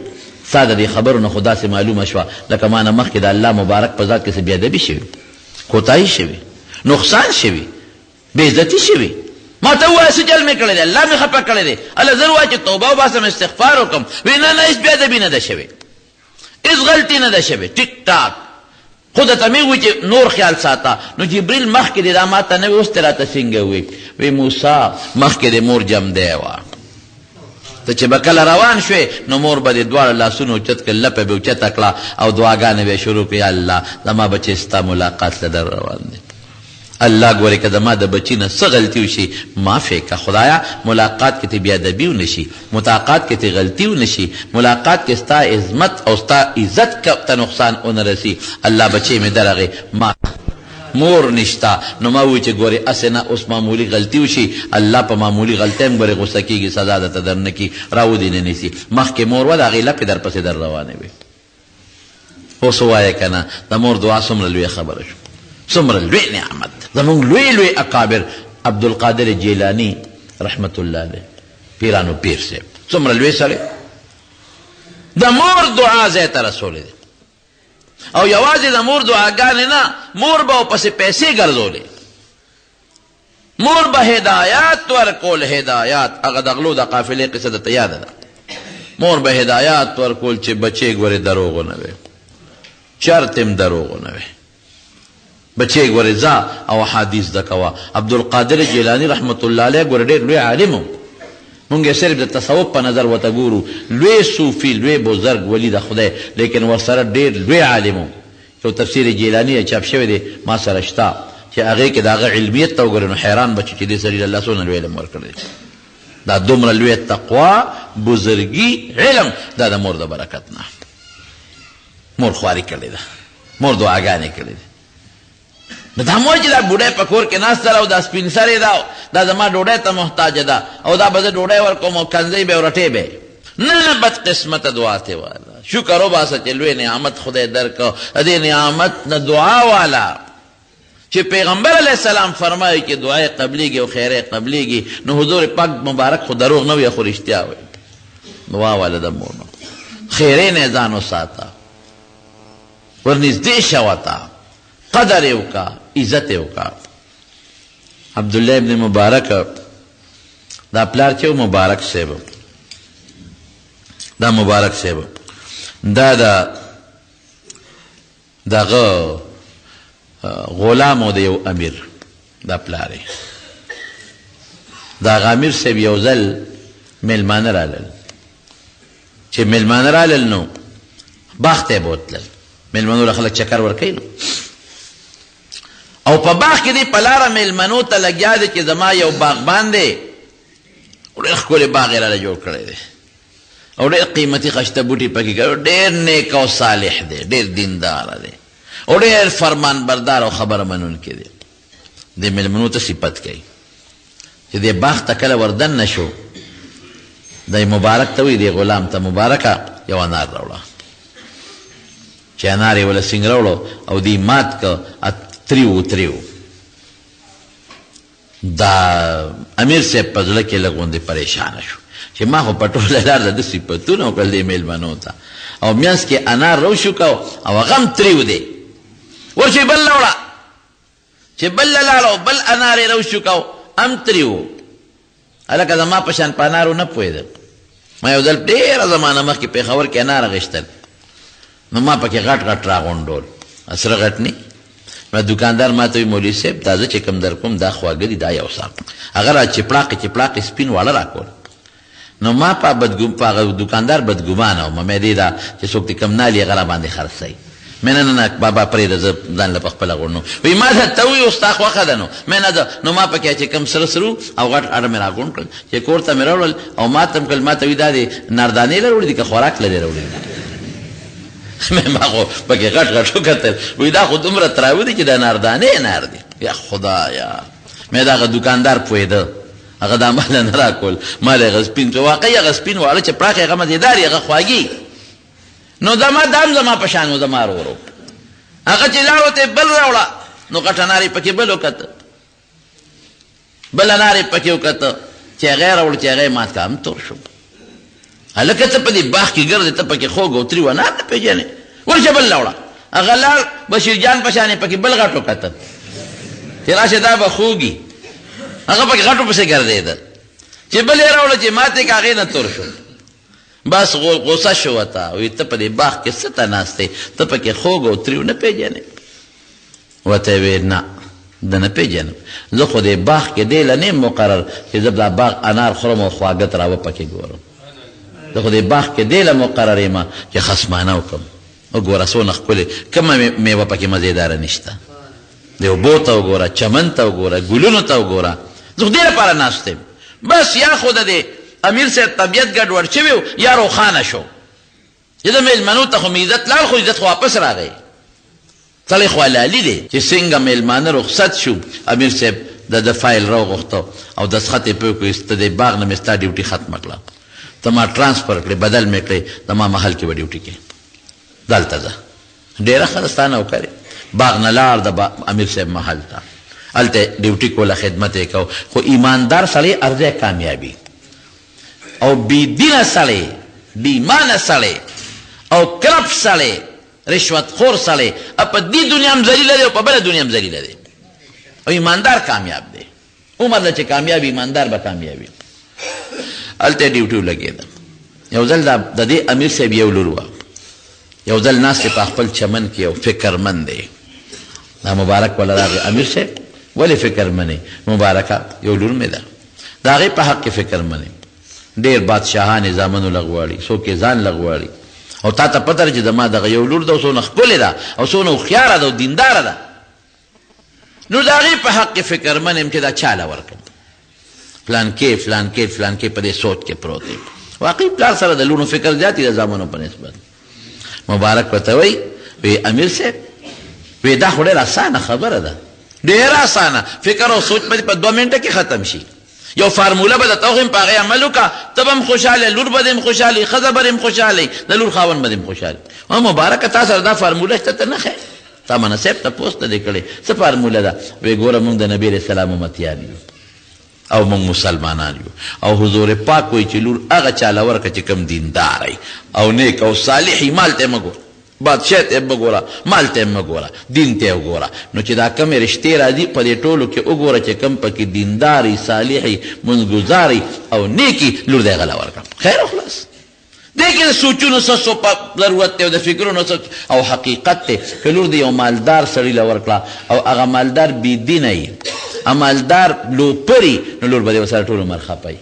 ستا د دې خبرو نه خو داسې معلومه شوه لکه ما نه مخکې د الله مبارک په ذات کې څه بې ادبي شوي کوتاهي شوي نقصان شوي بې عزتي شوي ما ته ووایه څه جل مې کړی دی الله مې خفه کړی دی الله زه ووایه چې توبه وباسم استغفار وکړم وایي نه نه هېڅ بې ادبي نه ده شوې هېڅ غلطي نه ده شوې ټیک ټاک خو درته مې ووایي چې نور خیال ساته نو جبریل مخکې دې دا ما ته نه وي اوس دې راته څنګه وایي وایي موسی مخکې دې مور جمدی وه ته چې به کله روان شوې نو مور به دې دواړه لاسونه اوچت کړل لپه به اوچته کړه او دعاګانې به یې شروع کړې یا الله زما بچی ستا ملاقات له در روان دی الله ګورې که زما د بچي نه څه غلطي وشي معاف یې که خدایه ملاقات کې ته بې ادبي ونشي مطاقات کې ته غلطي ونشي ملاقات کې ستا عظمت او ستا عزت ته نقصان ونه رسي الله بچی مې درغې ما مور نشتا نو ما وی چې ګورې اسې نه اوس معمولي غلطي وشي الله په معمولي غلطۍ هم ګورې غوسه کېږي سزا درته در نه کي راودې نه نیسي مخکې مور وه د هغې لپې در پسې در روانې وې اوس ووایه که نه د مور دعا څومره لویه خبره شو څومره لوی نعمت زمونږ لوی لوی اکابر عبدالقادر جیلانی رحمت الله علیه پیرانو پیر صاحب څومره لوی سړی د مور دعا ځای ته رسولی دی او یوازې د مور دعاګانې نه مور به ورپسې پیسې ګرځولې مور به هدایات ورکول هدایات هغه د غلو د قافلې قصه درته یاده ده مور به هدایات ورکول چې بچی ګورې دروغ ونه وي، چرته هم دروغ ونه وي. بچی ګورې ځه او حدیث زده کوه. عبدالقادر جیلانی رحمت الله علیه ګوره ډېر لوی عالم و، مونږ صرف د تصوف په نظر ورته ګورو، لوی صوفي لوی بزرګ ولی د خدای، لیکن ورسره ډېر لوی عالم و. یو تفسیر جیلانی چاپ شوی دی ما سره شته چې هغې کې د هغه علمیت ته وګورې نو حیران به چې دې سړي الله څومره لوی علم ورکړی. دا دومره لوی تقوا بزرګي علم دا د مور د برکت نه. مور خواري کړې ده، مور دعاګانې کړې دي. نو دا مور چې دا بوډۍ په کور کې ناسته ده او دا سپین سرې ده دا زما ډوډۍ ته محتاجه ده او دا به زه ډوډۍ ورکوم او کنځۍ به ورټې به نه بدقسمته دعا ته والا. شکر وباسه چې لوی نعمت خدای درکړه، دې نعمت نه دعا والا چې پیغمبر علیہ السلام فرمایي چې دعای قبلیږي او خیره قبلیږي. نو حضور پاک مبارک خو دروغ نه وي خو رښتیا وي. دعا والا د مور نو خیرې نه ځان وساته، ورنږدې شه ورته، قدر یې وکړه، عزت یې وکړه. عبدالله ابن مبارک دا پلار چې مبارک صاحب، دا مبارک صاحب دا دغه غلام و د یو امیر، دا پلار یې. دا امیر صاحب یو ځل میلمانه رالل، چې میلمانه رالل نو باغ ته یې بوتلل. میلمنو له خلک چکر ورکوي نو او په باغ کې دی په لاره میلمنو ته لګیا دی چې زما یو باغبان دی، ډېر ښکلی باغ یې راله جوړ کړی دی او ډېر قیمتي خشته بوټي پکې کوي، ډېر نیک او صالح دی، ډېر دینداره دی او ډېر فرمان بردار او خبره منونکی دی. د میلمنو ته صفت کوي چې دې باغ ته کله وردن نه شو، دی مبارک ته وایي، دی غلام ته مبارکه یو انار راوړه. چې انار یې وله سینګ راوړو او دی مات که تریو. دا امیر صاحب په زړه کې لږ غوندې پریشانه شو چې ما خو په ټوله لار د ده صفتونه وکړل دې میلمنو ته او میانځ کې انار روشو کو او هغه هم تریو دی. ورشي بل راوړه، چې بل لاړو بل انار یې روشو کو هم تریو. هلکه زما په شان په انارو نه پوهېدم. ما یو ځل ډېره زمانه مخکې پېښور کې انار اخیستل، نو ما پکې غټ غټ راغونډول، سره غټ نه. دکاندار ما ته وایي مولوي صاحب دا زه چې کوم در کوم دا خواږه دي، دا یو ساق. هغه را چپړاقې سپین واړه راکول. نو ما په هغه دکاندار بدګمانه وم، مې دې دا چې څوک دې کم نالي هغه را باندې خرڅوي. مې نه بابا پرېږده زه ځان له په خپله غوړنو. وایي ما ته وایي اوس ستا خوښه ده نو مې نه ده. نو ما پکې چې کوم سرو او غټ اډه مې راغونډ کړل چې کور ته مې راوړل او ما ته مې کړل. ما ته وایي دا دې ناردانې له وړي دي که خوراک له دې راوړي دي؟ ما خو پکې غټ غټ وکتل، وایي دا خو دومره تراوه دي چې دا ناردانې انار دي. یا خدایا مې د هغه دکاندار پوهېده، هغه دا ماله نه راکول، مال یې هغه سپین کړ. واقعي هغه سپین واړه چپړاقې هغه مزېدار هغه خواږي. نو دا هم زما په شان و، زما ورو هغه چې لاړو ته بل راوړه نو غټ انار یې پکې بل وکته، بل انار یې پکې وکته چې هغه یې راوړ چې هغه یې مات که هم تور شو. هلکه ته په دې باغ کې ګرځې، ته پکې خوږ او تریو انار نه پېژنې. ورشه بل راوړه. هغه لاړ بشیر جان په شانې پکې بل غټ وکتل چې راشه دا به خوږي. هغه پکې غټو پسې ګرځېده چې بل یې راوړه چې ماتې که هغې نه تور شو. بس غوسه شو ورته، وایي ته په دې باغ کې څه ته ناست یې، ته پکې خوږ او تریو نه پېژنې. ورته یې ویل نه ده نه پېژنم، زه خو دې باغ کې دې له نه یم مقرر چې زه دا باغ انار خورم او خواږه تراوه پکې ګورم. زه خو دې باغ کې دې له مقرر یم چې خصمانه وکړم. وګوره څونه ښکلې کومه میوه پکې مزېداره نشته. د اوبو ته وګوره، چمن ته وګوره، ګلونو ته وګوره. زه خو دې لپاره ناست یم. بس یا خو د دې امیر صاحب طبیعت ګډوډ شوی و یا روښانه شو. چې د میلمنو ته خو مې عزت لاړ، خو عزت خو واپس راغی. سړی خو حلالي دی چې څنګه میلمانه رخصت شو، امیر صاحب د فایل راوغوښته او دستخط یې پرې وکړ، د دې باغ نه مې ستا ډیوټي ختمه کړه، ته ما ټرانسفر کړې، بدل مې کړې، زما محل کې به ډیوټي کې دلته ځه. ډېره ښه ده ستا نوکرې. باغ نه لاړ د امیر صاحب محل ته، هلته ډیوټي کوله، خدمت یې کو. خو ایماندار سړی ارزی کامیابي او بېدینه سړی، بېایمانه سړی او کرپ سړی، رشوت خور سړی په دې دنیا هم ذلیله دی او په بله دنیا هم ذلیله دی. او ایماندار کامیاب دی. عمر له چې کامیاب ایماندار به کامیابي. هلته ډیوټي ولګېده. یو ځل د دې امیر صاحب یو لور وه، یو ځل ناست په خپل چمن کې یو فکرمند دی، دا مبارک ولا راغی امیر صاحب ولې فکرمنې؟ مبارکه یو لور مې ده، د هغې په حق کې فکرمنې، ډېر بادشاهان یې زامنو لغواړي، څوک یې ځان لغواړي، او تا ته پته ده چې زما دغه یو لور ده او څونه ښکلې ده او څونه هوښیاره ده او دینداره ده، نو د هغې په حق کې فکرمن یم چې دا چاله ورکړم، فلانکې فلانکې فلانکې په دې سوچ کې پروت دی. واقعي پلار سره د لورو فکر زیات د زامنو په نسبت. مبارک ورته وایي وی امیر صاحب وی دا خو ډېره اسانه خبره ده، ډېره اسانه، فکر او سوچ به په 2 منټه کې ختم شي، یو فارموله به درته وښیم په هغې عمل وکړه، ته به هم خوشحاله، لور به دې هم خوشحالې، ښځه به دې هم خوشحالې، د لور خاوند به دې هم خوشحالې. مبارکه تا سره دا فارموله شته ته نه ښیې؟ تا منه صاحب تپوس ته دې کړې څه فارموله ده؟ وی ګوره موږ د نبي علیه السلام امتیان یو او موږ مسلمانان یو، او حضور پاک وایي چې لور هغه چاله ورکړه چې کوم دیندار او نیک او صالح یي، مال ته مه ګوره، بادشاه ته مه ګوره، مال ته مه ګوره، دین ته وګوره. نو چې دا کمې رشتې راځي په دې ټولو کې وګوره چې کوم پکې دینداري، صالحي، منځګزاري او نیکي، لور دی هغه له ورکړه، خیر او خلاص. دې کې د سوچونو څه ضرورت دی او د فکرونو څه، او حقیقت دی که لور دی یو مالدار سړي له ورکړه او هغه مالدار بېدینه یي، مالدار لوپري، نو لور به دې ورسره ټول عمر خپه،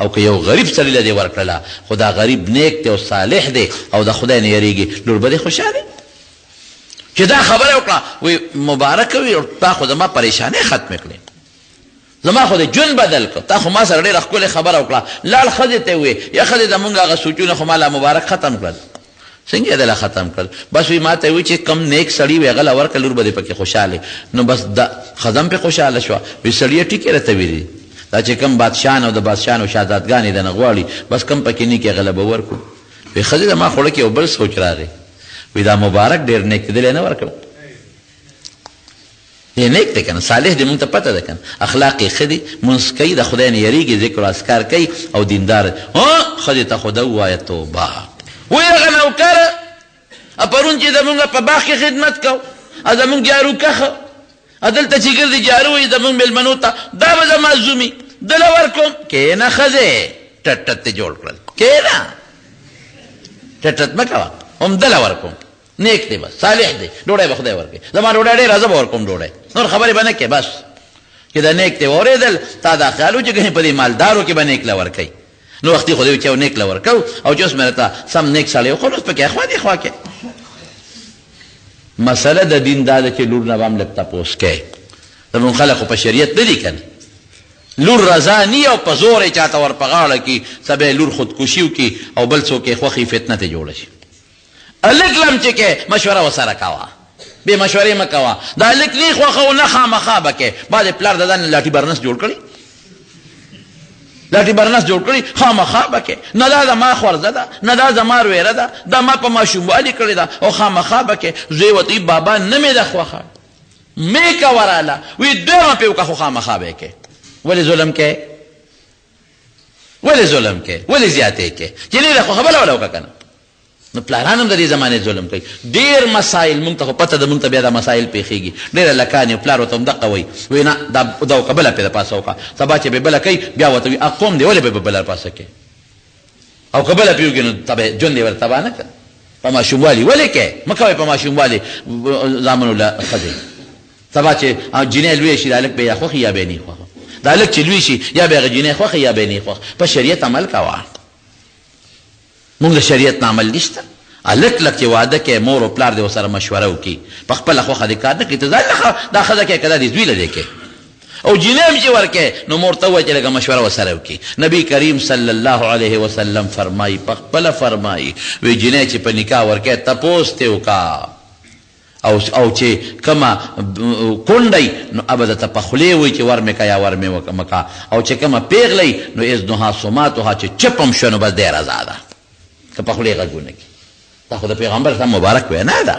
او که یو غریب سړي له دې ورکړله خو دا غریب نیک دی او صالح دی او د خدای نه یریږي، لور به دې خوشحالې. چې دا خبره وکړه وی مبارکه وي تا خو زما پریشانۍ ختمې کړې، زما خو د ژوند بدل کړ، تا خو ما سره ډېره ښکلې خبره وکړه، لاړ ښځې ته وویې یا ښځې زمونږ هغه سوچونه خو ما لا مبارک ختم کړل. څنګه یې دله ختم کړل؟ بس وی ما ته وی چې کم نیک سړي وي هغه له ورکړه، لور به دې پکې خوشحالې. نو بس ښځه هم پې خوشحاله شوه، وی سړي ټیکې راته ویلي دا چې کم بادشاهان او د بادشاهانو شهزادګانې دنه غواړي بس کم پکې نیکې هغه له به ورکړو. وی ښځې زما خوړه کې یو بل سوچ راغی، وی دا مبارک ډېر نیک دی، دلی نه ورکړم، دی نیک دی که نه، صالح دی، مونږ ته پته ده که نه، اخلاق یې ښه دي، مونځ کوي، د خدای نه یریږي، ذکر و اذکار کوي او دیندار دی. ښځې ته خو ده ووایه توبه، وی هغه نوکره پرون چې زمونږ په باغ کې خدمت کو، زمونږ جارو کښه، دلته چې ګرځي جارو وي زمونږ مېلمنو ته، دا به زما زومي، دله ورکوم. کښېنه ښځې، ټټ ټټ دې جوړ کړل، کښېنه ټټ ټټ مه کوه، هم دله ورکوم، نیک دی، بس صالح دی، ډوډۍ به خدای ورکوي، زما ډوډۍ ډېره، زه به ورکوم ډوډۍ، نور خبرې به نه کوې، بس چې دا نیک دی واورېدل، تا دا خیال و چې ګنې په دې مالدارو کې به نیک له ورکوي. نو وختي خو دې چې یو نیک له ورکو او چې اوس مې راته سم نیک سړی وخو، نو اوس پکې خوا دې خوا کې. مسله د دین دا ده چې لور نه به هم لږ تپوس کوې، زمونږ خلک خو په شریعت نه دي که نه، لور رضا نی او په زور یې چاته ور په غاړه کي، سبا یې لور خودکشي وکړي او بل څوک یې خوښي فتنه ته جوړه شي. هلک لم چې کې مشوره ورسره کوه، بې مشورې مه کوه، دا هلک نه خوښه نه خامخا به کې، بعضې پلار د ځان لاټي برنس جوړ کړي، لاټي برنس جوړ کړي، خامخا به کې، نه دا زما خورزه ده، نه دا زما رویره ده، دا ما په ماشوموالي کړې ده، او خامخا به کې. زوی ورته وي بابا نه مې ده خوښه، مې که وراله، وی دویمه پې وکړه خو خامخا به یې کې. ولې ظلم کې؟ ولې ظلم کې؟ ولې زیاتې کې؟ چې نه ده خو خبره وله وکړه که نه. نو پلاران هم د دې زمانې ظلم کوي، ډېر مسایل مونږ ته خو پته ده، مونږ ته بیا دا مسایل پېښېږي، ډېره لکانې پلار ورته هم دقه وایي، وایي نه دا وکړه بله پې د پاسه وکړه، سبا چې به بله کوي بیا ورته وایي قوم دی ولې به بله پاسه کوي، او که بله پې وکړي نو تبه ژوند یې ورته تباه نه کړه. په ماشوموالي ولې کوې؟ مه کوئ په ماشوموالي زامنو له ښځې، سبا چې جینۍ لویه شي د هلک به یا خوښي یا به یې نه خوښه، د هلک چې لوی شي یا به هغه جینۍ خوښه یا به یې نه خوښه. په شریعت عمل کوه، مونږ د شریعت نه عمل نشته. هلک لک چې واده کې مور او پلار دې ورسره مشوره وکړي، په خپله خوښه دې کار نه کړي، ته ځان دا ښځه کې که دا دې زوی له دې کې، او جینۍ هم چې ورکې نو مور ته ووایه چې لږه مشوره ورسره وکړي. نبي کریم صلی الله علیه وسلم فرمایي، په خپله فرمایي، وی جینۍ چې په نکاح ورکې تپوس ترې وکړه، او چې کومه کونډی نو ابه درته په خولې وایي چې ور مې که یا ور مې مکه، او چې کومه پیغلی نو اذنها صماتها، چې چپ هم شوه نو بس ډېره رضا ده، که په خولې غږونه کړي. دا خو د پیغمبر صاحب مبارک وینا ده،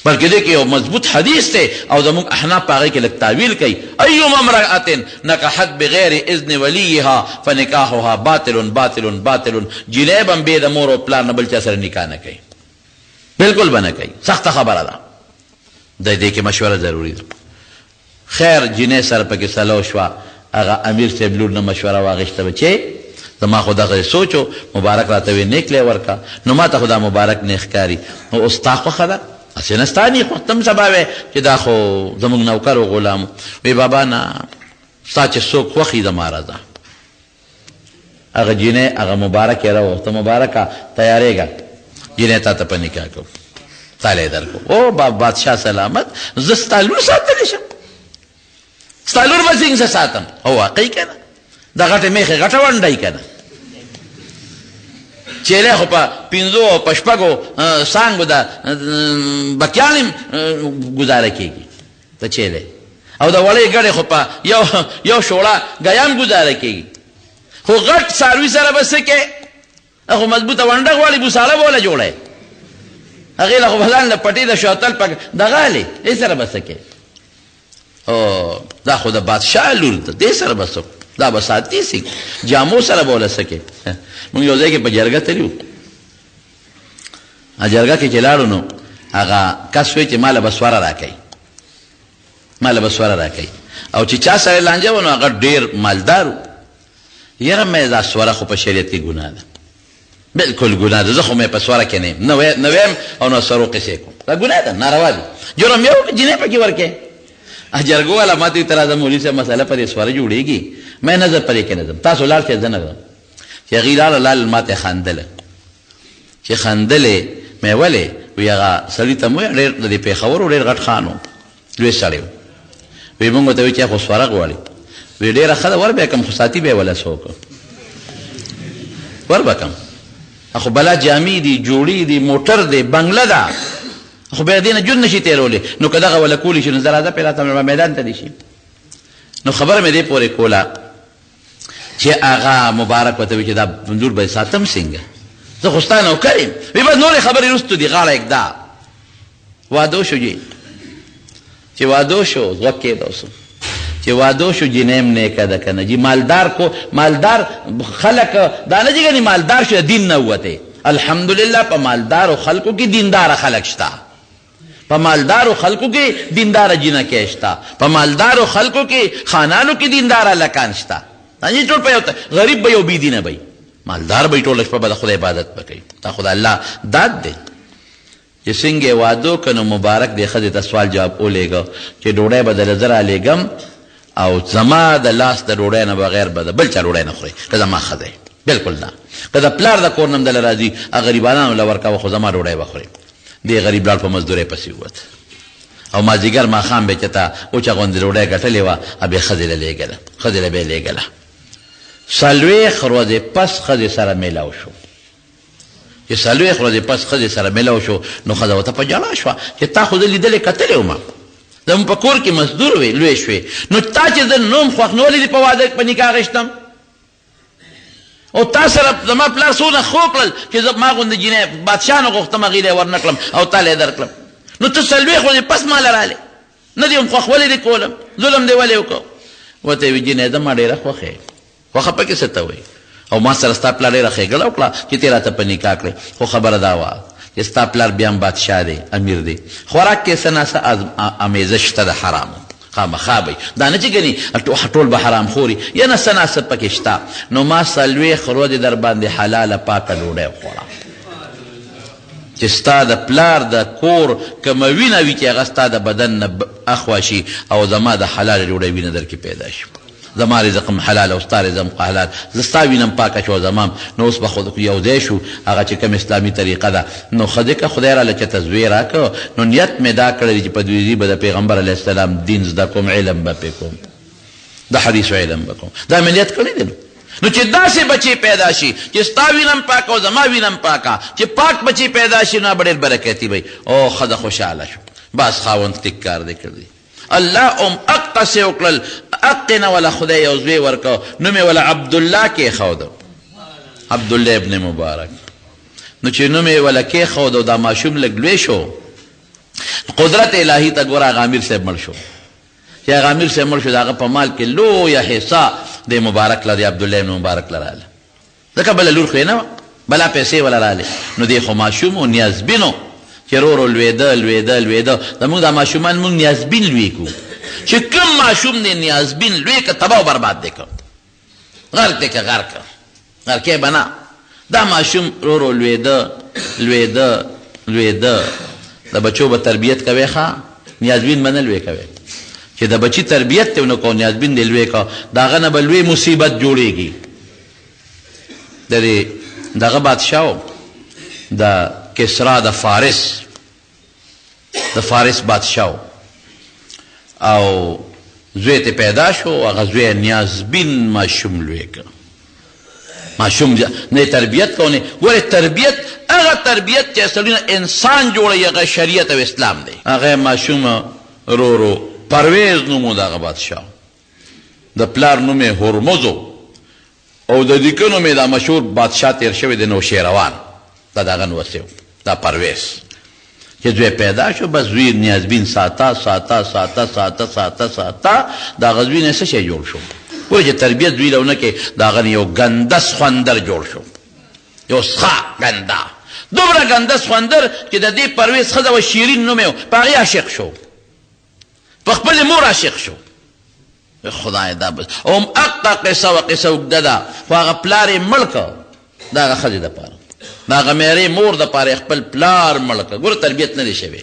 بلکې دې کې یو مضبوط حدیث دی، او زموږ احناف په هغې کې لږ تعویل کوي، ایما امرأة نکحت بغیر اذن ولیها فنکاحها باطل باطل باطل. جینۍ به هم بې د مور او پلار نه بل چا سره نکاح نه کوي، بالکل به نه کوي، سخته خبره ده، د دې کې مشوره ضروري ده. خیر جینۍ سره پکې سلو شوه، هغه امیر صاحب لور نه مشوره واخیسته چې زما خو دغه سوچو مبارک راته وی نیک لی ورکا نو ما ته خدا مبارک نیک کاری نو استا خو خدا اسنستانی خو تم سبا وی چې دا خو زمونږ نوکر او غلام وی بابا نه ستا چې څوک خوښي زما راځه هغه جینۍ هغه مبارک یې راوسته مبارکه تیارېږه جینۍ تا ته په نکاح کوم تالی درکو او بادشاه سلامت زه ستا لور ساتلی شم ستا لور به څنګه ساتم او واقعي که نه دا غټه میخې غټه ونډی که نه چیلی خو په پنځو او په شپږو څانګو د بکیانې ګزاره کېږي د چیلی او د وړۍ ګډې خو په یو شوړه ګیام ګزاره کېږي خو غټ څاروي سره به څه کې خو مضبوطه ونډه غواړي بوساړه به وله جوړی هغې له خو به ځان له پټې د شوتل په دغه هلې دې سره به څه کې او دا خو د بادشاه لور ده دې سره به څه دا به ساتي سي جامو سره به وله څه کې موږ یو ځای کې په جرګه تلي وو جرګه کې چې لاړو نو هغه کس وی چې ماله به سوره راکوي ماله به سوره راکوي او چې چا سره لانجه و نو هغه ډېر مالدار و یاره مې دا سوره خو په شریعت کې ګناه ده بالکل ګناه ده زه خو مې په سوره کې نه ویم او نو سرو قصې کوم دا ګناه ده ناروا دي جرم یو جینۍ پکې ورکې جرګو والا ما ته ترا د مولوي صاحب مسله پر سوره جوړېږي مې نظر پرې کې نظم تاسو لاړ چې زنه غم چې غیلال لال ماته خندله چې خندله مې ولې وی هغه سړی ته مو ډېر د پیښور ډېر غټ خانو لوی سړی وی موږ ته وی چې خو سوره غواړي وی ډېره ښه ده ور به کم خو ساتي به ولا څوک ور به کم خو بلا جامې دي جوړې دي موټر دی بنګله ده خو بیا دې نه جون نشي تېرولی نو که دغه وله کولی شي نو زه راځه پیدا ته میدان ته دې شي نو خبره مې دې پورې کوله چې هغه مبارک ورته وي چې دا بندور به یې ساتم څنګه زه خو ستا نوکر یم وی بس نورې خبرې وروستو دي غاړه اږدا واده شو جي چې واده شو غوږ کېده سو چې واده شو جینۍ م نیکه ده که نه جي مالدار خلک دا نه چې ګنې مالدار شو دین نه ووتی الحمدلله په مالدارو خلکو کې دینداره خلک شته په مالدارو خلکو کې دینداره جینکې شته په مالدارو خلکو کې خانانو کې دینداره لکان شته ټول په یو غریب به یو بې دینه به مالدار به ټوله شپه به د خدای عبادت به کوي دا خو د الله داد دی چې څنګه یې واده که نو مبارک دی ښځې ته سوال جواب ولېږه چې ډوډۍ به دله زه رالیږم او زما د لاس د ډوډۍ نه بغیر به د بل چا ډوډۍ نه خورئ که زما ښځه بالکل نه که د پلار د کور نه هم دله راځي غریبانانو له ورکوه خو زما ډوډۍ به خورې دې غریب لاړ په مزدورۍ پسې ووت او مازدیګر ماښام به چې ته اوچه غوندې ډوډۍ ګټلې وه بیا ښځې له لېږله ښځې له بیا لیږله 40 ورځې پس ښځې سره میلاو شو چې 40 ورځې پس ښځې سره میلاو شو نو ښځه ورته په ژړا شوه چې تا خو زه لیدلې کتلې وم زموږ په کور کې مزدور وې لوی شوې نو تا چې زه نوم خوښ نه ولیدې په واده په نکاح اخېستم او تا سره زما پلار څونه ښو کړل چې ما غوندې جینۍ بادشاه نه غوښتم هغې لی ورنه کړم او تا لی در کړم نو ته 40 ورځې پس ما له رالې نه دې هم خوښ ولې دې کولم ظلم دې ولې وکړو ورته یې وي جینۍ زما ډېره خوښه یې خوښه پکې څه ته وایي او ما سره ستا پلار ډېره ښېګړه وکړه چې ته راته په نکاح کړې خو خبره دا وه چې ستا پلار بیا هم بادشاه دی امیر دی خوراک کې څه ناڅه امیزه شته د حرامو خامخا به دا نه چې ګنې ټول به حرام خوري یا نه څه ناڅه پکې شته نو ما 40 ورځې در باندې حلاله پاکه ډوډۍ وخوړه چې ستا د پلار د کور کومه وینه وي چې هغه ستا د بدن نه اخوا شي او زما د حلاله ډوډۍ وینه در کې پیدا شي زما رزقم حلال او ستا رزق حلال زه ستا وینم پاکه شو زمام نو اوس به خو یو ځای شو هغه چې کوم اسلامي طریقه ده نو ښځې که خدای راله چې تزویې راکړه نو نیت مې دا کړی چې په دویزي به د پیغمبر علیه السلام دین زده کوم علم به پې کوم د حدیثو علم به کوم دا مې نیت کړی دی نو چې داسې بچی پیدا شي چې ستا وینم پاکه او زما وینم پاکه چې پاک بچی پیدا شي نو به ډېر برکتي وي او ښځه خوشحاله شو بس خاوند ټیک کار دی کړی الله اقصې وکړل اقنه ولا خدای یو زوی ورکو نوم یې ولا عبدالله کېښود عبدالله ابن مبارک نو چې نوم یې ولا کېښود او دا ماشوم لږ لوی شو قدرت الهي ته ګوره هغه امیر صاحب مړ شو چې هغه امیر صاحب مړ شو د هغه په مال کې لویه حصه د مبارک له د عبدالله ابن مبارک له راله ځکه بله لور خو یې نه وه بله پیسې وله رالې نو دی خو ماشوم و نیازبین و چې ورو لوېده زموږ دا ماشومان موږ نیازبین لوی کړو چې کوم ماشوم دی نیازبین لوی که تباه و برباد دی که غرق دی که غرق ارکې بنا دا ماشوم رو لویده د بچو به تربیت کوي ښه نیازبین به نه لوی کوي چې د بچی تربیت ته ونه کو نیازبین دی لوی کا داغه نه به لوی مصیبت جوړیږي دغه بادشاہ د کسرا د فارس بادشاہ او زوی ته پیدا شو هغه زوی نیازبین ماشوم لوی که ماشوم نه تربیت کونه ګوره تربیت هغه تربیت چې اصلونه انسان جوړي هغه شریعت او اسلام دی هغه ماشوم رو پرویز نومو دغه بادشاہ د پلار نوم هرمزو او د دیکه نوم د مشهور بادشاہ تیر شوی د نوشیروان دغه نوسیو دا پرویز چې زوی پیدا شو بس زوی نیازبین ساته دا غزوی نه څه شی جوړ شو ګوره چې تربیت زوی لونه کې د هغه یو ګندس خوندر جوړ شو یو ښه ګنده دومره ګندس خوندر چې د دې پرویز ښځه و شیرین نوم یې په هغې عاشق شو په خپلې مور عاشق شو خدای دا بس او حقه قصه و قصه اوږده ده خو هغه پلار یې مړ که د هغه ښځې دپاره د هغه میرې مور دپاره خپل پلار مړ که ګوره تربیت نه دی شوی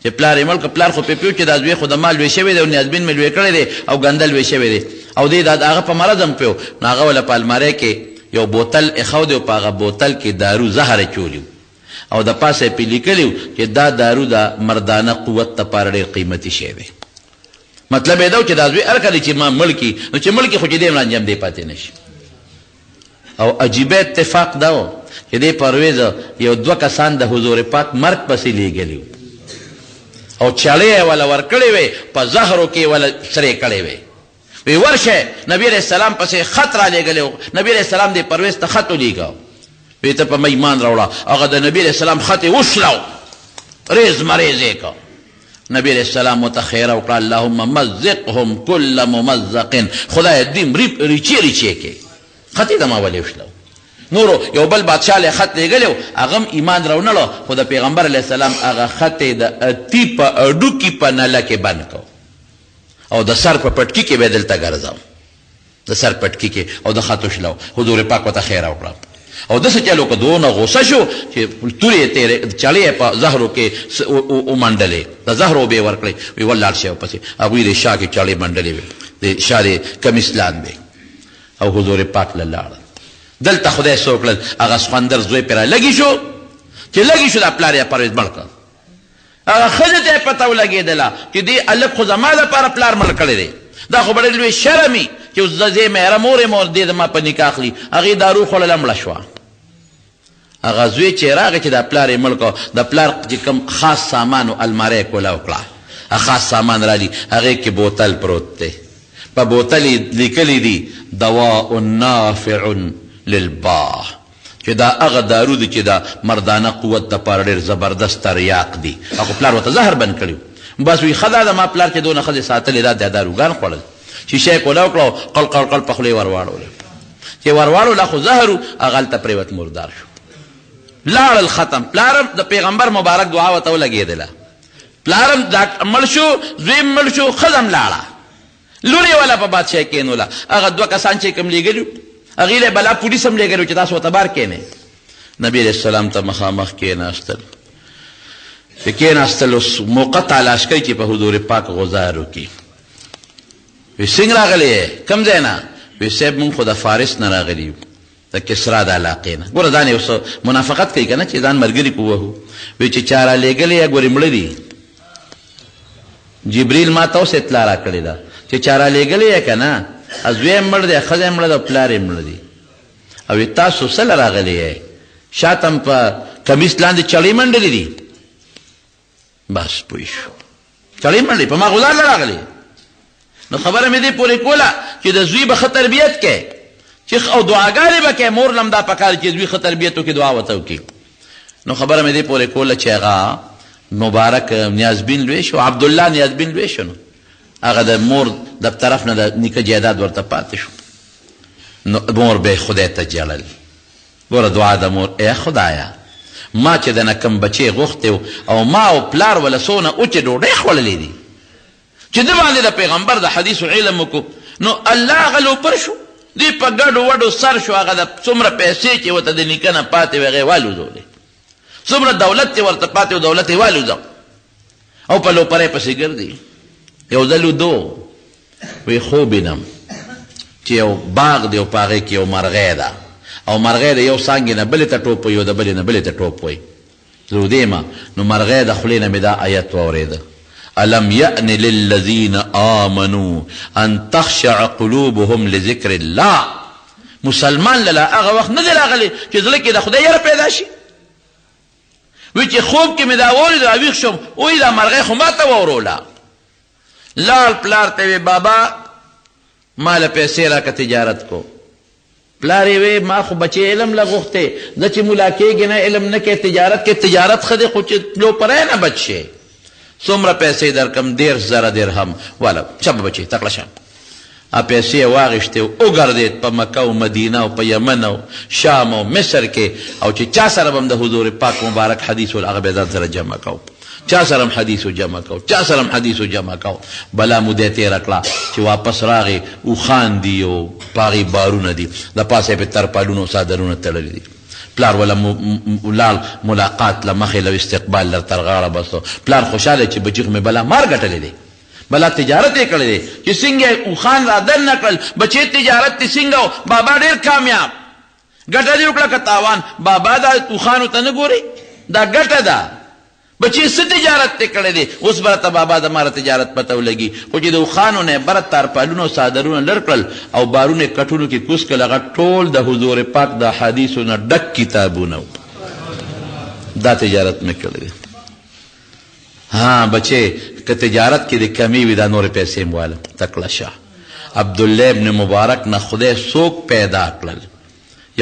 چې پلار یې مړ که پلار خو پې پیو چې دا زوی خو د ما لوی شوی دی او نیازبین مې لوی کړی دی او ګنده لوی شوی دی او دی د هغه په مرض هم پیو نو هغه وله په المارۍ کې یو بوتل ایښودی او په هغه بوتل کې دارو زهر اچولي او د پاسه یې پې لیکلي چې دا دارو د مردانه قوت دپاره ډېر قیمتي شی دی مطلب یې دا و چې دا زوی هر کله چې ما مړ کي نو چې مړ کي خو چې دی انجام دی پاتې نه شي او عجیبه اتفاق دا و چې دې پرویز یو دوه کسان د حضور پاک مرګ پسې لیږلي او چړې یې وله ورکړې وې په زهرو کې وله سرې کړې وې وی ورشه نبی علیہ السلام پسې خط را لېږلی نبی علیہ السلام دې پرویز ته خط ولیږه وی ته په ما ایمان راوړه هغه د نبی علیہ السلام خط یې وشلو ریز مریز یې که نبی علیہ السلام ورته خیره وکړه اللهم مزقهم کل ممزق خدای دې ریچې کې خط یې د ما ولې وشلو نورو یو بل بادشاه له خط لېږلی و هغه هم ایمان راونهړو خو د پیغمبر علیه السلام هغه خط یې د اتي په اډوکي په نله کې بند کو او د سر په پټکي کې به دلته ګرځاو د سر پټکي کې او د خط وشلو حضور پاک ورته خیره وکړه او داسې چلو که دونه غوسه شو چې تورې یې تېرې چړې یې په زهرو کې ومنډلې د زهرو به یې ورکړې وی ولاړ شي ورپسې هغوی د شا کې چړې منډلې وې د شا د کمیس لاندې او حضور پاک له لاړه دلته خدای څه وکړل هغه سخوندر زوی پرې لګي شو چې لګي شو دا پلار یې پرویز مړ کړ هغه ښځې ته یې پته ولګېدله چې دې هلک خو زما دپاره پلار مړ کړی دی دا خو به ډېر لوی شرم وي چې زه میره مور یم او دې زما په نکاح اخلي هغې دارو خوړله مړه شوه هغه زوی چې راغی چې دا پلار یې مړ کړ د پلار چې کوم خاص سامان و الماری یې کوله وکړه خاص سامان رالی هغې کې بوتل پروت دی په بوتل یې لیکلی دي دواء نافع للباه چې دا هغه دارو دی چې دا مردانه قوت دپاره ډېر زبردست تریاق دي هغه پلار ورته زهر بند کړي بس وی ښه دا د ما پلار چې دونه ښځې ساتلې دا د داروګان خوړل شیشه یې کوله وکړه قل قل قل په خوله یې ورواړوله چې ورواړوله خو زهر و هغه هلته پرېوت مردار شو لاړل ختم پلارم د پیغمبر مبارک دعا ورته ولګېدله پلارم مړ شو زویم مړ شو ښځم لاړه لور یې وله په بادشاهۍ کېنوله هغه دوه کسان چې کوم لیږلي هغې له بلا پولیس هم لیږلي چې تاسو ورته بار کېنئ نبي علیه السلام ته مخامخ کېناستل چې کېناستل اوس موقع تلاش کوي چې په حضور پاک غزار وکړي وی څنګه راغلی یې کوم ځای نه وی صاحب مونږ خو د فارس نه راغلي یو د کسرا د علاقې نه ګوره ځان یې اوس منافقت کوي که نه چې ځان ملګري کو وهو وی چې چا رالیږلی یې ګورې مړه دي جبریل ما ته اوس اطلاع را کړې ده چې چا رالیږلی یې که نه زوی یې مړ دی ښځه یې مړه ده او پلار یې مړه دي او تاسو څه له راغلی یې شاته هم په کمیس لاندې چړې منډلې دي بس پوه شو چړې منډلې په ما غزار له راغلی نو خبره مې دې پورې کوله چې د زوی به ښه تربیت کوې چې او دعاګانې به کوې مور لم دا پکار چې زوی ښه تربیت وکړي دعا ورته وکړي نو خبره مې دې پورې کوله چې هغه مبارک نیازبین لوی شو عبدالله نیازبین لوی شو نو هغه د مور د طرف نه د نیکه جایداد ورته پاتې شو نو مور به خدای ته جړل ګوره دعا د مور ای خدایه ما چې دنه کم بچی غوښتی او ما او پلار وله څونه اوچې ډوډۍ خوړلې دي چې ده باندې د پیغمبر د حدیثو علم وکړو نو الله هغه لوپر شو دی په ګډو وډو سر شو هغه د څومره پیسې چې ورته د نیکه نه پاتې وې هغې والوزولې څومره دولت چې ورته پاتې و دولت یې والوزو او په لوپرۍ پسې ګرځي یو ځل ودو وی خوب وینم چې یو باغ دی او په هغې کې یو مرغۍ ده او مرغۍ د یو څانګې نه بلې ته ټوپ وایي او د بلې نه بلې ته ټوپ وایي زه ودېمه نو مرغۍ د خولې نه مې دا آیت واورېده ألم يأن للذين آمنوا أن تخشع قلوبهم لذكر الله مسلمان للا هغه وخت نه دی راغلی چې زړه کې د خدای یره پیدا شي وی چې خوب کې مې دا واورېد راویښ شوم وایي دا مرغۍ خو ما ته واوروله لاړ پلار ته وی بابا ما له پیسې راکه تجارت کو پلار یې وی ما خو بچې علم له غوښتې زه چې ملا کېږې نه علم نه کې تجارت کې تجارت ښه دی خو چې لوپری نه بچ شي څومره پیسې درکم 10,000 درهم والا چپ بچې تکړه شه پیسې یې واغېښتې وګرځېد په مکه او مدینه او په یمن او شام او مصر کې او چې چا سره به هم د حضور پاک مبارک حدیث ول هغه به ځان سره جمع کو چا سره هم حدیث جمع کو چا سره هم حدیث جمع کو بلا موده تېره کړه چې واپس راغی اوښان دي او په هغې بارونه دي د پاسه یې په ترپالونو څادرونه تړلي دي پلار ولا ولال ملاقات له مخې له استقبال له تر غاړه بستو پلار خوشحاله چې بچی خو مې بلا مار ګټلی دی بلا تجارت یې کړی دی چې څنګه اوښان را دن نه کړل بچې تجارت دې څنګه و بابا ډېر کامیاب ګټه دې وکړه که تاوان بابا دا اوښانو ته نه ګوري دا ګټه ده بچې څه تجارت دې کړی دی اوس به راته بابا د ماره تجارت پته ولګي خو چې د اوښانو نه یې بره تارپالونه او څادرونه لر کړل او بارونه یې کټونو کې کوز کړل هغه ټول د حضور پاک د حدیثو نه ډک کتابونه دا تجارت مې کړی دی ها بچې که تجارت کې د کمی وي دا نورې پیسې م واله تکړه شه عبدالله ابن مبارک نه خدای څوک پیدا کړل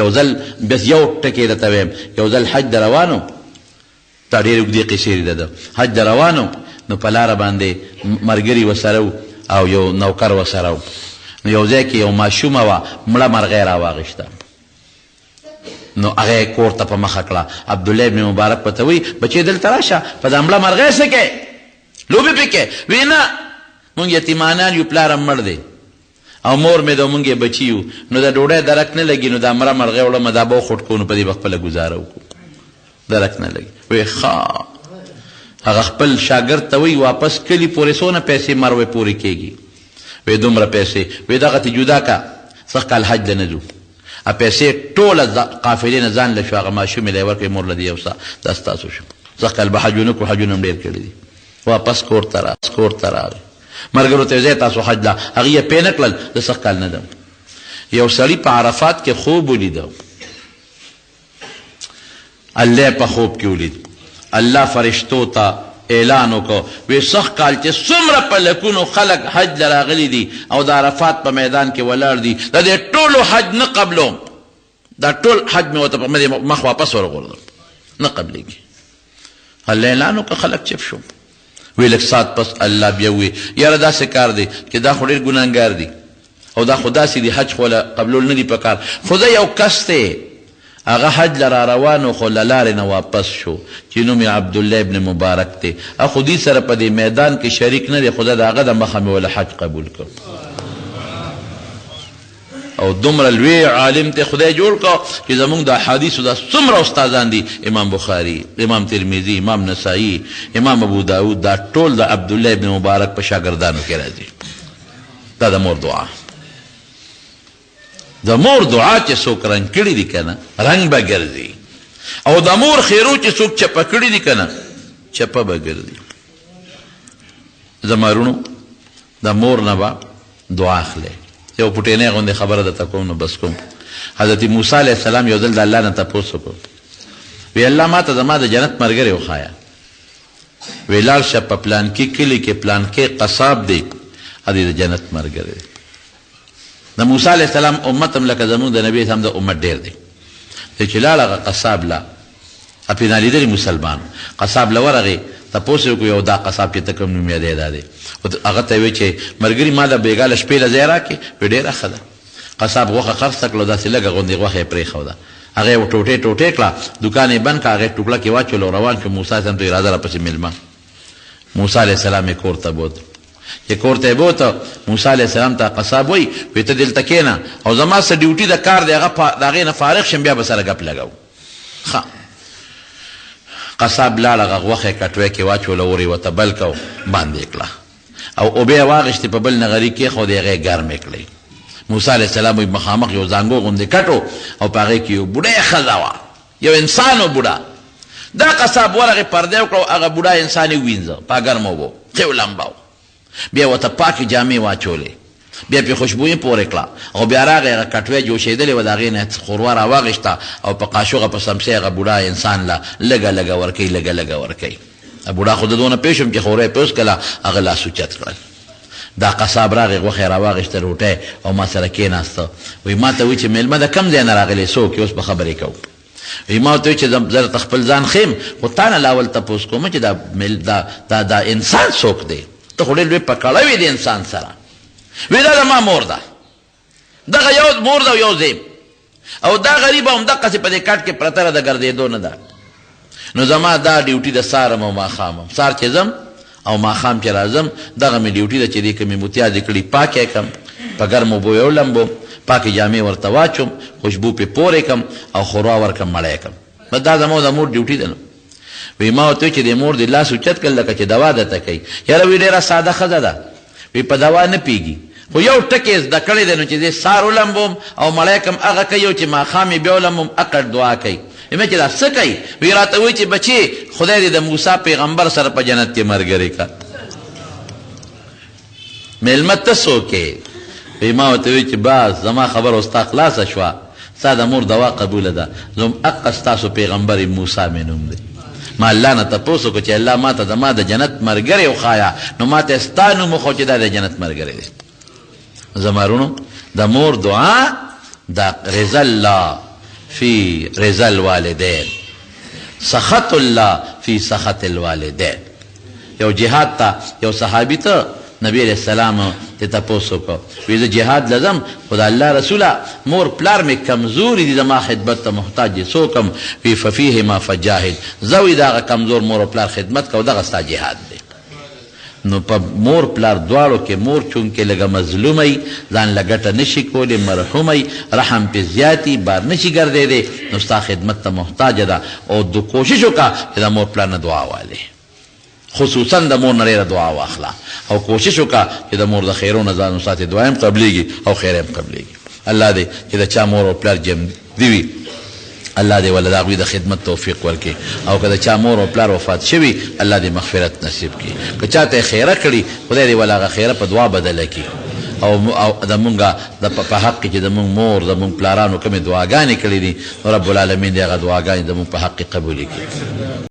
یو ځل بس یو ټکې درته ویم یو ځل حج د روانو تا ډېرې اوږدې قصې دي د حج د روانو نو په لاره باندې ملګري ورسره او یو نوکر ورسره و نو یو ځای کې یو ماشومه وه مړه مرغۍ راواغېشته نو هغه یې کور ته په مخه کړه عبدالله ابن مبارک ورته وایي بچې دلته راشه په دا مړه مرغۍ څه کوې لوبې پې کوې وایي نه مونږ یتیمانان یو پلار هم مړ دی او مور مې د مونږ یې بچي یو نو د ډوډۍ درک نه لګي نو دا مړه مرغۍ وړمه دا به وخوټ کړو نو په دې به خپله ګزاره وکړو درک نه لګي وایي ښه هغه خپل شاګرد ته وایي واپس کلي پورې څونه پیسې مروې پورې کېږي وایي دومره پیسې وایي دغه ته جدا کا سخت کال حج له نه ځو پیسې ټوله قافلې نه ځان له شو هغه ماشومې له یې ورکړې مور له دې یو څه دا ستاسو شو سخت کال به حجونه کړو حجونه هم ډېر کړي دي واپس کور ته راغی ملګرو ته یې تاسو حج له هغې یې پې نه کړل د سخت کال نه ده یو سړي په عرفات کې خوب ولیده الله په خوب کې ولید الله فرشتو ته اعلان وکړو وی سخت کال چې څومره په لکونو خلک حج له راغلي دي او د عرفات په میدان کې ولاړ دي د دې ټولو حج نه قبلوم دا ټول حج مې ورته په مخ واپس ورغورځم نه قبلېږي الله اعلان وکړه خلک چپ شو وی لږ ساعت پس الله بیا وی یاره داسې کار دی چې دا خو ډېر ګناهګار دي او دا خو داسې دي حج خو له قبلول نه دي په کار خو زه یو کس دی هغه حج لرا روانو خو له لارې نه واپس شو چې نوم یې عبدالله ابن مبارک دی خو دې سره په دې میدان کې شریک نه دی خو د هغه د مخه مې وله حج قبول کړ او دومره لوی عالم ته خدای جوړ کړ چې زمونږ د احادیثو دا څومره استادان دي امام بخاري امام ترمذي امام نسائی امام ابو داود دا ټول د عبدالله ابن مبارک په شاګردانو کې راځي دا د مور دعا د مور دعا چې څوک رنګ کړي دي که نه رنګ به ګرځي او د مور خیرو چې څوک چپه کړي دي که نه چپه به ګرځي زما رونو د مور نه به دعا اخلی یو پټینۍ غوندې خبره درته کوم نو بس کوم حضرت موسی علیه السلام یو ځل د الله نه تپوس وکړو وی الله ما ته زما د جنت ملګری وښایه وی لاړ شه په پلانکي کلي کې پلانکي قصاب دی ادې د جنت ملګری دی د موسی علیه السلام امت هم لکه زمونږ د نبي اسلام د امت ډېر دی چې لاړ هغه قصاب له اپې نالیدلي مسلمان قصاب له ورغې تپوس یې وکړو یو دا قصاب چې ته کوم نوم یادی دا دی هغه ته وی چې ملګري ما د بېګا له شپې له ځای راکړې وی ډېره ښه ده قصاب غوښه خرڅه کړه داسې لږه غوندې غوښه یې پرېښوده هغه یې ټوټې کړه دوکان یې بند کړه هغه یې ټوکړه کې واچولو روان شو موسی اسلام ته راځه راپسې مېلمه موسی علیه السلام یې کور ته بوت چې کور ته یې بوته موسی علیه السلام ته قصاب وایي وایي ته دلته کښېنه او زما څه ډیوټي د کار دی هغه د هغې نه فارغ شم بیا به سره ګپ لګوو. ښه قصاب لاړ هغه غوښه یې کټوۍ کې واچوله اور یې ورته بل کو باندې یې کړه او اوبه یې واغېستې په بل نغري کېښودې هغه یې ګرمې کړې. موسی علیه السلام وایي مخامخ یو زانګو غوندې کټ او په هغې کې یو بوډۍ ښځه وه یو انسان و بوډا. دا قصاب ورغې پردی وکړه هغه بوډا انسان یې ووینځه په ګرمه اوبو ښې ولمبه بیا ورته پاکې جامې واچولې بیا پې خوشبویي پورې کړه او بیا راغی هغه کټوۍ جوشېدلې وه د هغې نه ښوروا راواغېسته او په قاشوغه په سمسۍ هغه بوډا انسان له لږه لږه ورکوي لږه لږه ورکوي. بوډا خو د دونه پوه شوم چې خورا یې پې وڅکله هغه لاس اوچت کړل. دا قصاب راغی غوښه یې راواغېسته روټۍ او ما سره کېناسته وایي ما ته وایي چې مېلمه د کم ځای نه راغلی څوک اوس به خبرې کوو. وایي ما ورته وایي چې زه درته خپل ځان ښیم خو تا نه لا اول تپوس کوم چې دا انسان څوک دی ته خو ډېر لوی پکړه وې د انسان سره. وی دا د ما مور ده دغه یو مور ده او یو زیم او دا غریبه همدقسې په دې کټ کې پرته ده د ګرځېدو نه ده. نو زما دا ډیوټي د سارم او ماښام سار چې ځم او ماښام چې راځم دغه مې ډیوټي ده چې دې کومې متیا دې کړي پاکې کړم په ګرمو اوبو یې ولمبم پاکې جامې ورته واچوم خوشبو پې پورې کړم او خوروا ورکړم مړی کړم. بس دا زما د مور ډیوټي ده. نو وی ما ورته وایي چې د مور د لاس اوچت کړل لکه چې دوا درته کوي. یاره وی ډېره ساده ښځه ده وی په دوا نه پیږي خو یو ټکی زده کړی دی نو چې زه سار ولمبم او مړی کړم هغه کوي او چې ماښام یې بیا ولمبم اکړ دعا کوي. مې چې دا څه کوي وی راته وایي چې بچې خدای دې د موسی پیغمبر سره په جنت کې ملګری کړه. مېلمه ته څوک یې وی ما ورته وایي چې بس زما خبره اوس تا خلاصه شوه ستا د مور دوا قبوله ده زم اقه ستاسو پیغمبر موسی مې نوم دی. ما الله نه تپوس وکړو چې الله ما ته ما د جنت ملګری وښایه نو ما ته ستا نوم وښو چې دا د جنت ملګری دی. زما رونو د مور دعا دا رضا الله فی رضا الوالدین سخط الله فی سخط الوالدین. یو جهاد ته یو صحابي ته نبی علیہ السلام ته تپوس وکړو وی زه جهاد لزم خو د الله رسوله مور پلار مې کمزوري دي زما خدمت ته محتاج دي څوک هم وی ففیهما فجاهد زه وی د هغه کمزور مور او پلار خدمت کوه دغه ستا جهاد دی. نو په مور پلار دواړو کې مور چونکې لږه مظلومه ځان له ګټه نشي کولی مرحومه رحم پې زیاتي بار نشي ګرځېدی نو ستا خدمت ته محتاجه ده او د کوشش وکړه چې د مور پلار نه دعا والې خصوصا د مور نه ډېره دعا واخله او کوشش وکړه چې د مور د خیرو نه ځان وساتې دعا هم قبلېږي او خیر هم قبلېږي. الله دې چې د چا مور او پلار جمدي وي الله دې ولې د هغوی د خدمت توفیق ورکړي او که د چا مور او پلار وفات شوي الله دې مغفرت نصیب کړي. که چا ته یې خیره کړي خدای دې ولې هغه خیره په دعا بدله کړي او زمونږ په حق کې چې زمونږ مور زمونږ پلارانو کومې دعاګانې کړي دي رب العالمین دې هغه دعاګانې زمونږ په حق کې قبولې کړي.